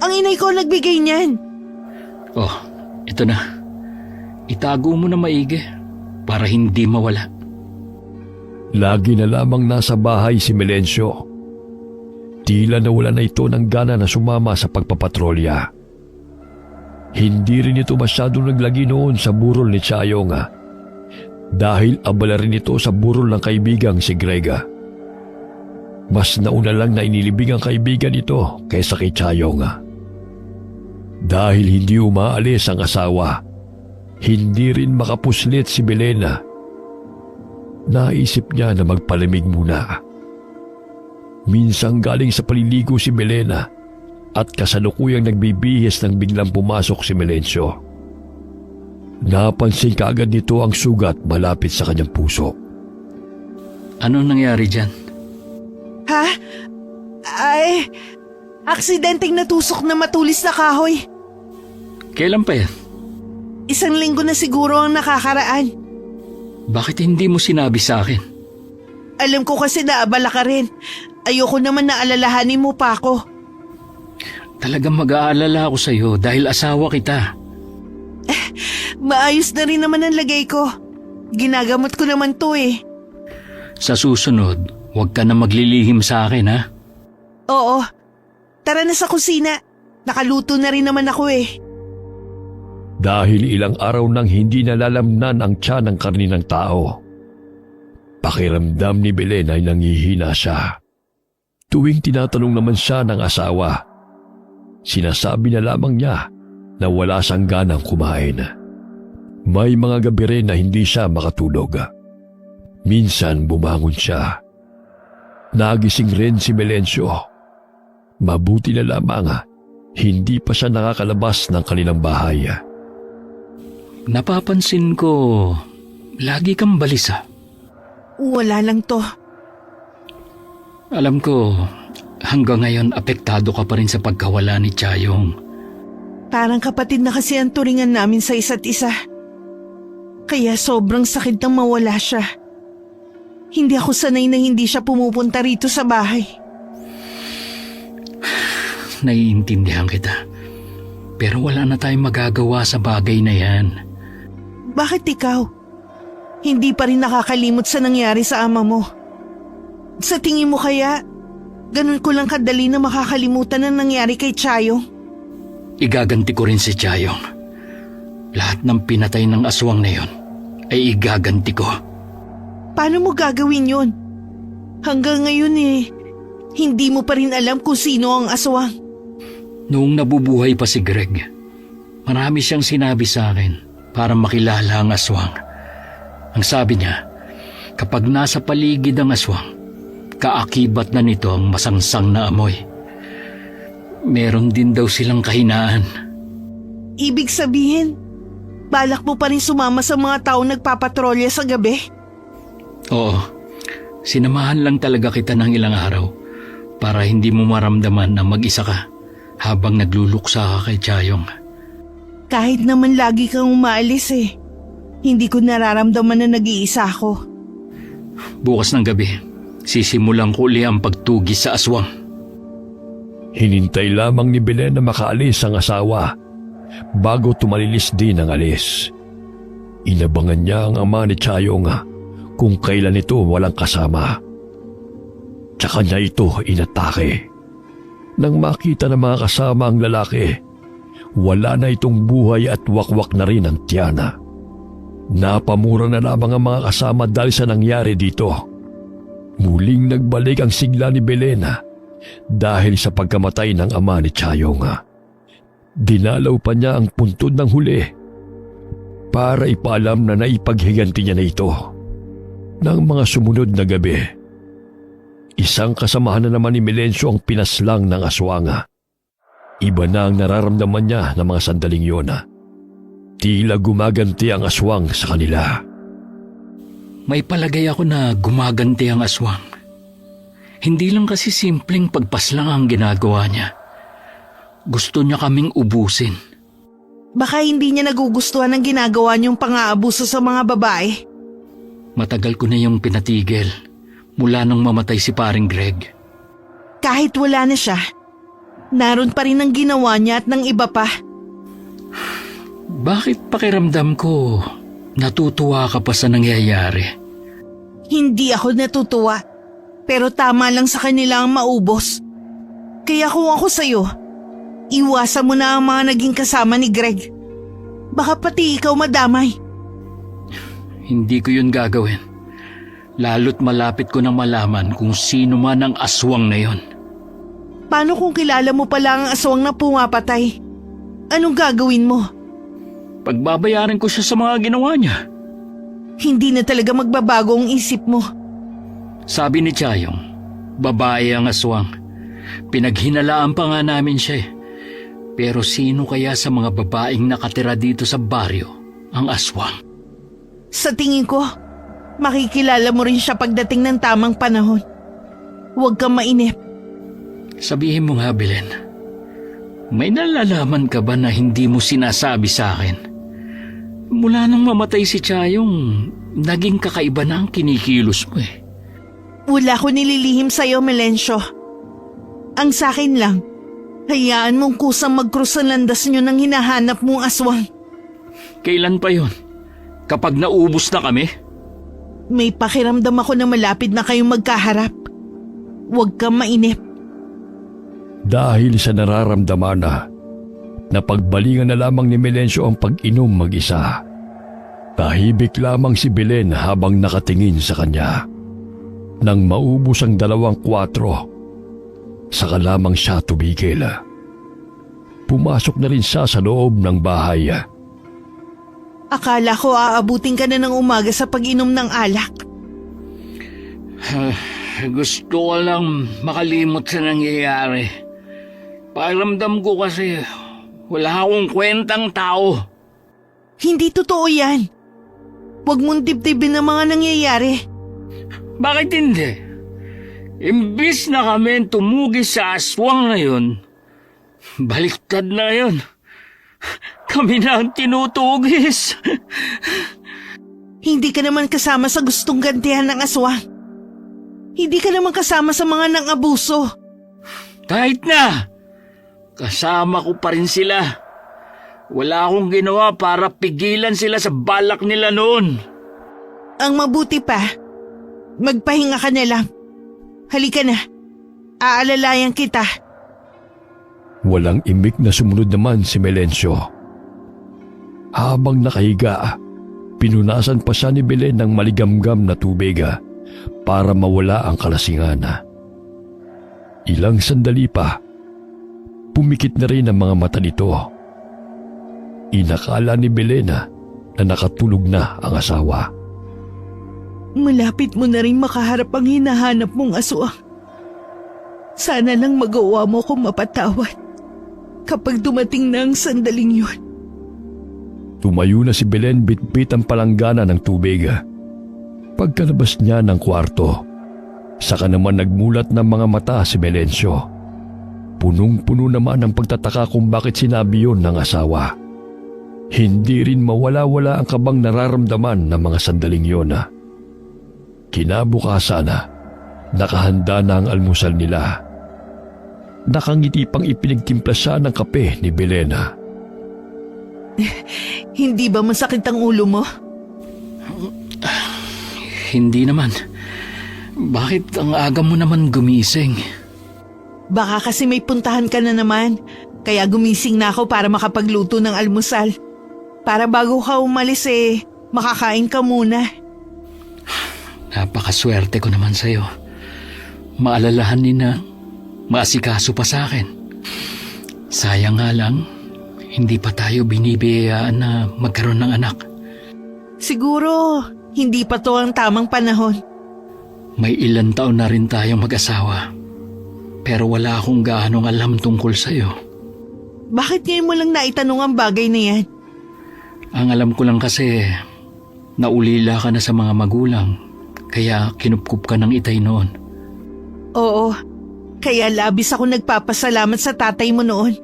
Ang inay ko ang nagbigay niyan.
Oh, ito na. Itago mo na maigi para hindi mawala.
Lagi na lamang nasa bahay si Melencio. Tila nawala na ito ng gana na sumama sa pagpapatrolya. Hindi rin ito masyadong naglagi noon sa burol ni Chayong, dahil abala rin ito sa burol ng kaibigang si Grega. Mas nauna lang na inilibing ang kaibigan ito kaysa kay Chayong. Dahil hindi umaalis ang asawa, hindi rin makapuslit si Belena. Naisip niya na magpalamig muna. Minsang galing sa paliligo si Belena at kasalukuyang nagbibihis nang biglang pumasok si Melencio. Napansin kaagad nito ang sugat malapit sa kanyang puso.
Anong nangyari dyan?
Ha? Ay, aksidenteng natusok na matulis na kahoy.
Kailan pa yan?
1 linggo na siguro ang nakakaraan.
Bakit hindi mo sinabi sa akin?
Alam ko kasi naabala ka rin. Ayoko naman na alalahanin mo pa ako.
Talagang mag-aalala ako sa iyo dahil asawa kita.
Maayos na rin naman ang lagay ko. Ginagamot ko naman to eh.
Sa susunod, huwag ka na maglilihim sa akin, ha?
Oo. Tara na sa kusina. Nakaluto na rin naman ako eh.
Dahil ilang araw nang hindi nalalamnan ang tiyan ng karni ng tao, pakiramdam ni Belen ay nangihina siya. Tuwing tinatanong naman siya ng asawa, sinasabi na lamang niya na wala siyang ganang kumain. May mga gabi rin na hindi siya makatulog. Minsan bumangon siya. Nagising rin si Melencio. Mabuti na lamang hindi pa siya nakakalabas ng kanilang bahay.
Napapansin ko, lagi kang balisa.
Wala lang to.
Alam ko, hanggang ngayon apektado ka pa rin sa pagkawala ni Chayong.
Parang kapatid na kasi ang turingan namin sa isa't isa. Kaya sobrang sakit nang mawala siya. Hindi ako sanay na hindi siya pumupunta rito sa bahay.
Naiintindihan kita. Pero wala na tayong magagawa sa bagay na yan.
Bakit ikaw? Hindi pa rin nakakalimot sa nangyari sa ama mo. Sa tingin mo kaya, ganun ko lang kadali na makakalimutan ang nangyari kay Chayong?
Igaganti ko rin si Chayong. Lahat ng pinatay ng aswang na yon ay igaganti ko.
Paano mo gagawin yun? Hanggang ngayon hindi mo pa rin alam kung sino ang aswang.
Noong nabubuhay pa si Greg, marami siyang sinabi sa akin para makilala ang aswang. Ang sabi niya, kapag nasa paligid ang aswang, kaakibat na nito ang masangsang na amoy. Meron din daw silang kahinaan.
Ibig sabihin, balak mo pa rin sumama sa mga tao nagpapatrolya sa gabi?
Oo, sinamahan lang talaga kita ng ilang araw para hindi mo maramdaman na mag-isa ka habang nagluluksa ka kay Chayong.
Kahit naman lagi kang umaalis hindi ko nararamdaman na nag-iisa ako.
Bukas ng gabi, sisimulan ko uli ang pagtugis sa aswang.
Hinintay lamang ni Belen na makaalis ang asawa bago tumalilis din ang alis. Inabangan niya ang ama ni Chayong kung kailan ito walang kasama. Tsaka niya ito inatake. Nang makita ng mga kasama ang lalaki, wala na itong buhay at wakwak na rin ang tiyana. Napamura na lamang ang mga kasama dahil sa nangyari dito. Muling nagbalik ang sigla ni Belen dahil sa pagkamatay ng ama ni Chayong. Dinalaw pa niya ang puntod ng huli para ipaalam na naipaghiganti niya na ito. Nang mga sumunod na gabi, isang kasamahan na naman ni Melencio ang pinaslang ng aswang. Iba na ang nararamdaman niya ng mga sandaling yun. Tila gumaganti ang aswang sa kanila.
May palagay ako na gumaganti ang aswang. Hindi lang kasi simpleng pagpaslang ang ginagawa niya. Gusto niya kaming ubusin.
Baka hindi niya nagugustuhan ang ginagawa niyong pang-aabuso sa mga babae.
Matagal ko na yung pinatigil mula nung mamatay si paring Greg.
Kahit wala na siya, naroon pa rin ang ginawa niya at ng iba pa.
Bakit pakiramdam ko natutuwa ka pa sa nangyayari?
Hindi ako natutuwa, pero tama lang sa kanila ang maubos. Kaya kung ako sa'yo, iwasan mo na ang mga naging kasama ni Greg. Baka pati ikaw madamay.
Hindi ko yun gagawin. Lalo't malapit ko nang malaman kung sino man ang aswang na yon.
Paano kung kilala mo pala ang aswang na pumapatay? Anong gagawin mo?
Pagbabayaran ko siya sa mga ginawa niya.
Hindi na talaga magbabago ang isip mo.
Sabi ni Chayong, babae ang aswang. Pinaghinalaan pa nga namin siya. Pero sino kaya sa mga babaeng nakatira dito sa baryo ang aswang?
Sa tingin ko, makikilala mo rin siya pagdating ng tamang panahon. Huwag kang mainip.
Sabihin mo nga, Belen, may nalalaman ka ba na hindi mo sinasabi sa akin? Mula nang mamatay si Chayong, naging kakaiba na ang kinikilos mo
Wala ko nililihim sa'yo, Melencio. Ang sakin lang, hayaan mong kusang mag-cross ang landas nyo ng hinahanap mong aswang.
Kailan pa yon? Kapag naubos na kami?
May pakiramdam ako na malapit na kayong magkaharap. Huwag kang mainip.
Dahil sa nararamdaman na pagbalingan na lamang ni Melencio ang pag-inom mag-isa, tahimik lamang si Belen habang nakatingin sa kanya. Nang maubos ang 2-4, saka lamang siya tumigil. Pumasok na rin siya sa loob ng bahay.
Akala ko aabutin ka na ng umaga sa pag-inom ng alak.
Gusto ko lang makalimot sa nangyayari. Pakiramdam ko kasi wala akong kwentang tao.
Hindi totoo yan. Huwag mong dibdibin ang mga nangyayari.
Bakit hindi? Imbis na kami tumugi sa aswang ngayon, baliktad na ngayon. Kami na ang tinutugis.
Hindi ka naman kasama sa gustong gantihan ng aswang. Hindi ka naman kasama sa mga nang-abuso.
Kahit na, kasama ko pa rin sila. Wala akong ginawa para pigilan sila sa balak nila noon.
Ang mabuti pa, magpahinga ka na lang. Halika na, aalalayan kita.
Walang imik na sumunod naman si Melencio. Habang nakahiga, pinunasan pa siya ni Belen ng maligamgam na tubig para mawala ang kalasingan. Ilang sandali pa, pumikit na rin ang mga mata nito. Inakala ni Belen na nakatulog na ang asawa.
Malapit mo na rin makaharap ang hinahanap mong aswang. Sana lang magawa mo kung mapatawad kapag dumating na ang sandaling yun.
Tumayo na si Belen bitbit ang palanggana ng tubig. Pagkalabas niya ng kwarto, saka naman nagmulat ng mga mata si Melencio. Punong-puno naman ang pagtataka kung bakit sinabi yun ng asawa. Hindi rin mawala-wala ang kabang nararamdaman ng mga sandaling yun. Kinabukasan nakahanda na ang almusal nila. Nakangiti pang ipinagtimpla siya ng kape ni Belen.
Hindi ba masakit ang ulo mo?
Hindi naman. Bakit ang aga mo naman gumising?
Baka kasi may puntahan ka na naman, kaya gumising na ako para makapagluto ng almusal. Para bago ka umalis makakain ka muna.
Napakaswerte ko naman sa'yo. Maalalahanin na maasikaso pa sa akin. Sayang nga lang, hindi pa tayo binibiyayaan na magkaroon ng anak.
Siguro, hindi pa to ang tamang panahon.
May ilang taon na rin tayong mag-asawa. Pero wala akong gaanong alam tungkol sa'yo.
Bakit ngayon mo lang naitanong ang bagay na yan?
Ang alam ko lang kasi, naulila ka na sa mga magulang, kaya kinupkup ka ng itay noon.
Oo, kaya labis ako nagpapasalamat sa tatay mo noon.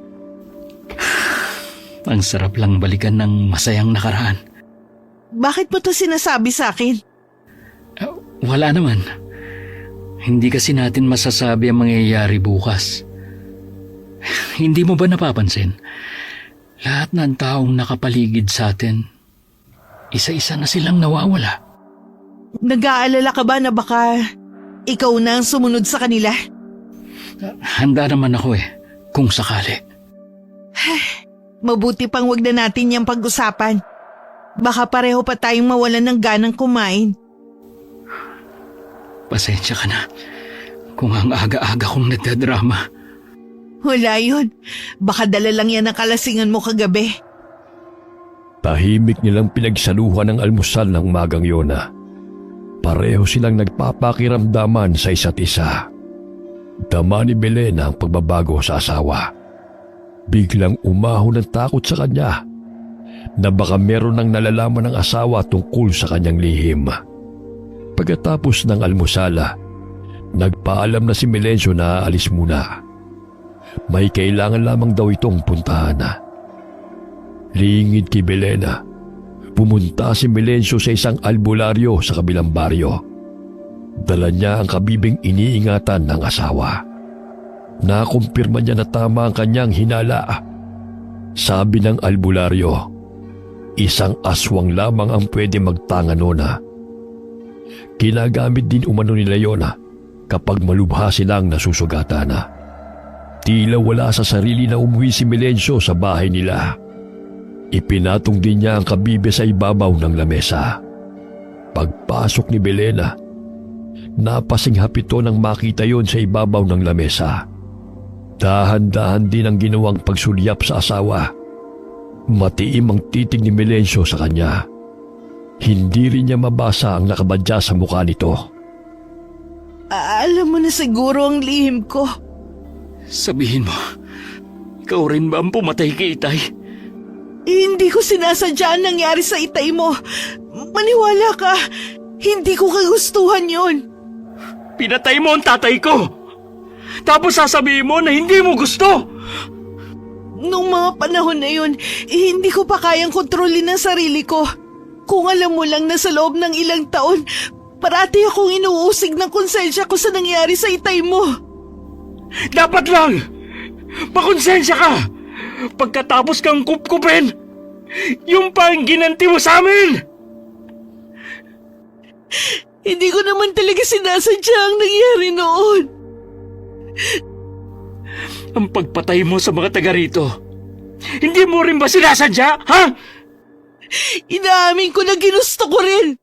Ang sarap lang balikan ng masayang nakaraan.
Bakit mo to sinasabi sa akin?
Wala naman. Hindi kasi natin masasabi ang mangyayari bukas. Hindi mo ba napapansin? Lahat ng taong nakapaligid sa atin, isa-isa na silang nawawala.
Nag-aalala ka ba na baka ikaw na ang sumunod sa kanila?
Handa naman ako kung sakali.
Mabuti pang wag na natin yung pag-usapan. Baka pareho pa tayong mawalan ng ganang kumain.
Pasensya ka na kung ang aga-aga kong nagdadrama.
Wala yun. Baka dala lang yan ang kalasingan mo kagabi.
Tahimik nilang pinagsaluhan ng almusal ng umagang yun. Pareho silang nagpapakiramdaman sa isa't isa. Dama ni Belen ang pagbabago sa asawa. Biglang umahon ng takot sa kanya na baka meron ng nalalaman ng asawa tungkol sa kanyang lihim. Pagkatapos ng almusala, nagpaalam na si Melencio na aalis muna. May kailangan lamang daw itong puntahan. Lingid kay Belena, pumunta si Melencio sa isang albularyo sa kabilang baryo. Dala niya ang kabibing iniingatan ng asawa. Nakumpirma niya na tama ang kanyang hinala. Sabi ng albularyo, isang aswang lamang ang pwede magtanga noon. Kinagamit din umano nila yon kapag malubha silang nasusugatan. Tila wala sa sarili na umuwi si Melencio sa bahay nila. Ipinatong din niya ang kabibe sa ibabaw ng lamesa. Pagpasok ni Belena, napasinghap ito nang makita yon sa ibabaw ng lamesa. Dahan-dahan din ang ginawang pagsulyap sa asawa. Matiim ang titig ni Melencio sa kanya. Hindi rin niya mabasa ang nakabadya sa mukha nito.
Alam mo na siguro ang lihim ko.
Sabihin mo, ikaw rin ba ang pumatay kay Itay?
Hindi ko sinasadya ang nangyari sa itay mo. Maniwala ka, hindi ko kagustuhan yon.
Pinatay mo ang tatay ko! Tapos sasabihin mo na hindi mo gusto!
Nung mga panahon na yun, hindi ko pa kayang kontrolin ang sarili ko. Kung alam mo lang na sa loob ng ilang taon, parati akong inuusig ng konsensya ko sa nangyari sa itay mo.
Dapat lang! Makonsensya ka! Pagkatapos kang kupkupin, yung pa ang ginanti mo sa amin!
Hindi ko naman talaga sinasadya ang nangyari noon.
Ang pagpatay mo sa mga taga rito, hindi mo rin ba sinasadya, ha?
Inaamin ko na ginusto ko rin.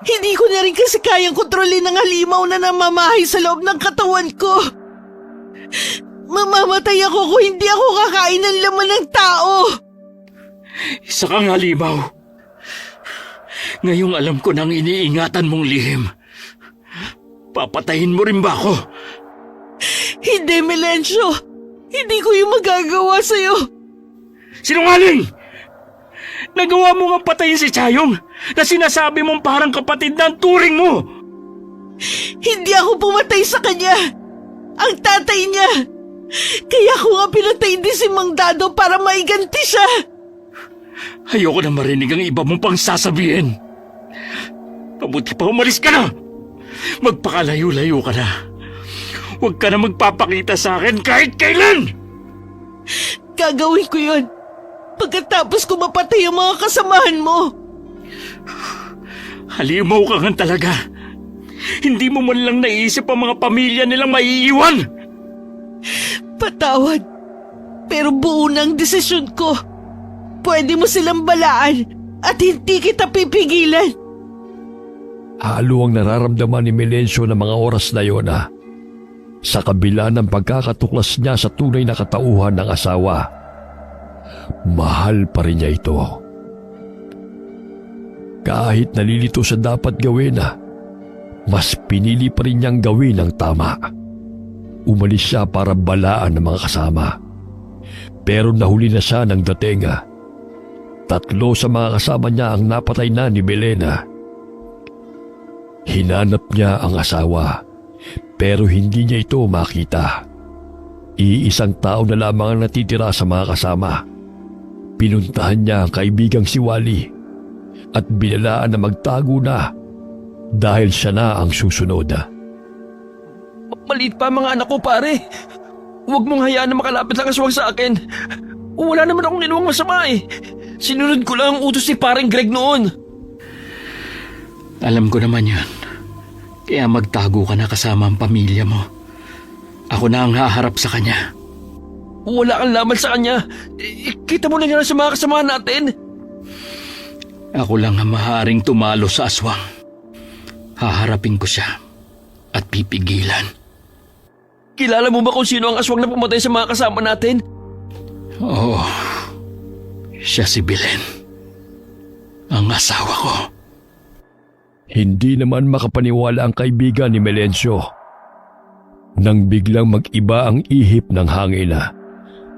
Hindi ko na rin kasi kayang kontrolin ang halimaw na namamahay sa loob ng katawan ko. Mamamatay ako kung hindi ako kakain ng laman ng tao.
Isa kang halimaw. Ngayong alam ko nang iniingatan mong lihim, papatayin mo rin ba ako?
Hindi, Melencio. Hindi ko yung magagawa sa'yo.
Sinungaling! Nagawa mo nga patayin si Chayong na sinasabi mong parang kapatid na ang turing mo!
Hindi ako pumatay sa kanya. Ang tatay niya. Kaya ko nga pinatay din si Mang Dado para maiganti siya.
Ayoko na marinig ang iba mong pang sasabihin. Mabuti pa umalis ka na! Magpakalayo-layo ka na. Huwag ka na magpapakita sa akin kahit kailan!
Gagawin ko yun. Pagkatapos ko mapatay ang mga kasamahan mo.
Halimaw ka nga talaga. Hindi mo man lang naisip ang mga pamilya nilang maiiwan.
Patawad. Pero buo na ang desisyon ko. Pwede mo silang balaan at hindi kita pipigilan.
Halo ang nararamdaman ni Melencio ng mga oras na yon sa kabila ng pagkakatuklas niya sa tunay na katauhan ng asawa. Mahal pa rin niya ito. Kahit nalilito sa dapat gawin mas pinili pa rin niyang gawin ang tama. Umalis siya para balaan ng mga kasama. Pero nahuli na siya ng dating. 3 sa mga kasama niya ang napatay na ni Belena. Hinanap niya ang asawa, pero hindi niya ito makita. Iisang tao na lamang ang natitira sa mga kasama. Pinuntahan niya ang kaibigang si Wally at binalaan na magtago na dahil siya na ang susunod.
Maliit pa mga anak ko, pare. Huwag mong hayaan na makalapit ang aswang sa akin. Wala naman akong ginawang masama eh. Sinunod ko lang ang utos ni paring Greg noon.
Alam ko naman yan. Kaya magtago ka na kasama ang pamilya mo. Ako na ang haharap sa kanya.
Wala kang laman sa kanya. Kita mo na nga sa mga kasama natin.
Ako lang ang maaaring tumalo sa aswang. Haharapin ko siya at pipigilan.
Kilala mo ba kung sino ang aswang na pumatay sa mga kasama natin?
Oo. Siya si Belen. Ang asawa ko.
Hindi naman makapaniwala ang kaibigan ni Melencio. Nang biglang mag-iba ang ihip ng hangin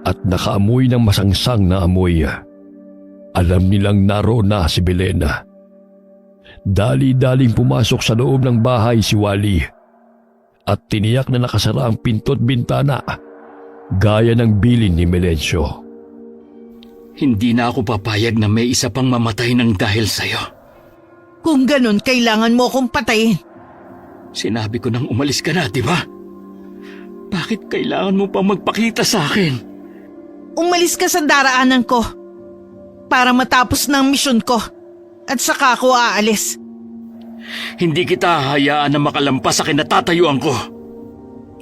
at nakaamoy ng masangsang na amoy. Alam nilang naroon na si Belena. Dali-daling pumasok sa loob ng bahay si Wally at tiniyak na nakasara ang pinto't bintana gaya ng bilin ni Melencio.
Hindi na ako papayag na may isa pang mamatay ng dahil sa'yo.
Kung ganun, kailangan mo akong patayin.
Sinabi ko nang umalis ka na, di ba? Bakit kailangan mo pa magpakita sa akin?
Umalis ka sa daraanan ko para matapos ng misyon ko at saka ako aalis.
Hindi kita hahayaan na makalampas sa kinatatayuan ko.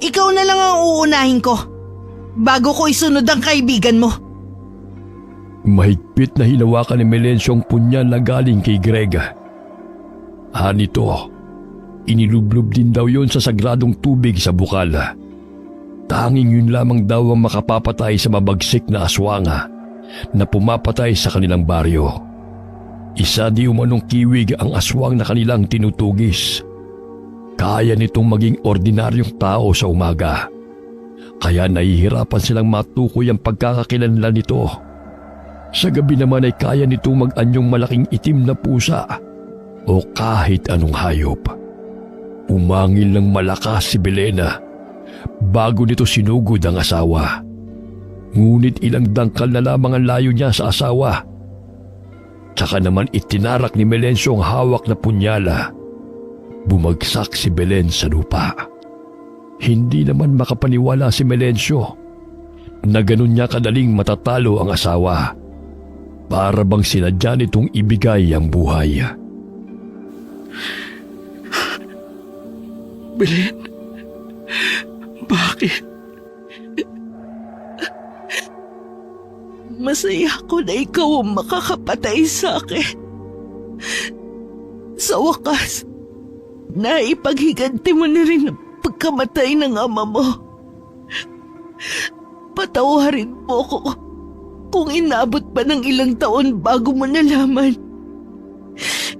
Ikaw na lang ang uunahin ko bago ko isunod ang kaibigan mo.
Mahigpit na hinawakan ni Melencio ang punyan na galing kay Greg. Nito, inilublob din daw yon sa sagradong tubig sa bukal. Tanging yun lamang daw ang makapapatay sa mabagsik na aswanga na pumapatay sa kanilang baryo. Isa di umanong kiwig ang aswang na kanilang tinutugis. Kaya nitong maging ordinaryong tao sa umaga. Kaya nahihirapan silang matukoy ang pagkakakilanlan nito. Sa gabi naman ay kaya nitong mag-anyong malaking itim na pusa o kahit anong hayop. Umangil ng malakas si Belena bago nito sinugod ang asawa. Ngunit ilang dangkal na lamang ang layo niya sa asawa. Tsaka naman itinarak ni Melencio ang hawak na punyala. Bumagsak si Belen sa lupa. Hindi naman makapaniwala si Melencio na ganun niya kadaling matatalo ang asawa. Para bang sinadya nitong ibigay ang buhay.
Belen, bakit?
Masaya ako na ikaw ang makakapatay sa akin. Sa wakas, naipaghiganti mo na rin ang pagkamatay ng ama mo. Patawarin mo ko kung inabot pa ng ilang taon bago mo nalaman.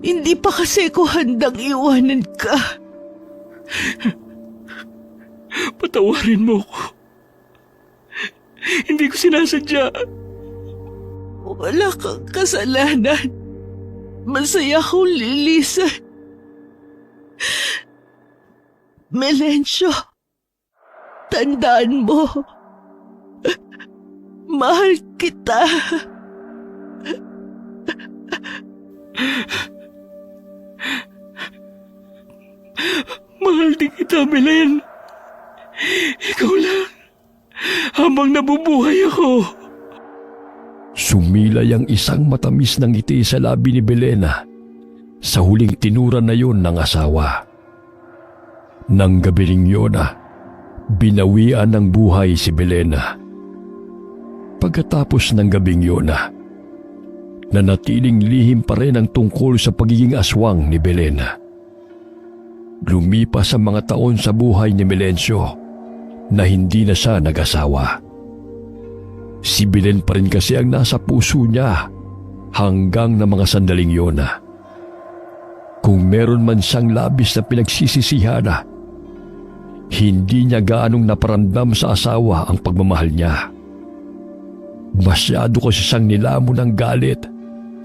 Hindi pa kasi ko handang iwanan ka.
Patawarin mo ko. Hindi ko sinasadya.
Wala kang kasalanan. Masaya akong lilisan. Melencio, tandaan mo, mahal kita.
Mahal din kita, Belen. Ikaw lang. Habang nabubuhay ako.
Sumilay ang isang matamis na ngiti sa labi ni Belena sa huling tinura na yon ng asawa. Nang gabi ring yun, binawian ng buhay si Belena. Pagkatapos ng gabing yun, nanatiling lihim pa rin ang tungkol sa pagiging aswang ni Belena. Lumipas ang mga taon sa buhay ni Melencio na hindi na siya nag-asawa. Si Belen pa rin kasi ang nasa puso niya hanggang na mga sandaling yun. Kung meron man siyang labis na pinagsisisihan, hindi niya gaanong naparamdam sa asawa ang pagmamahal niya. Masyado kasi siyang nilamon ng galit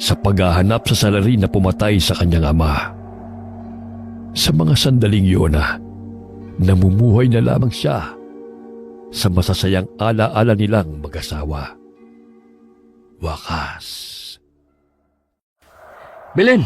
sa paghahanap sa salarin na pumatay sa kanyang ama. Sa mga sandaling yun, namumuhay na lamang siya sa masasayang ala-ala nilang mag-asawa. Wakas.
Belen,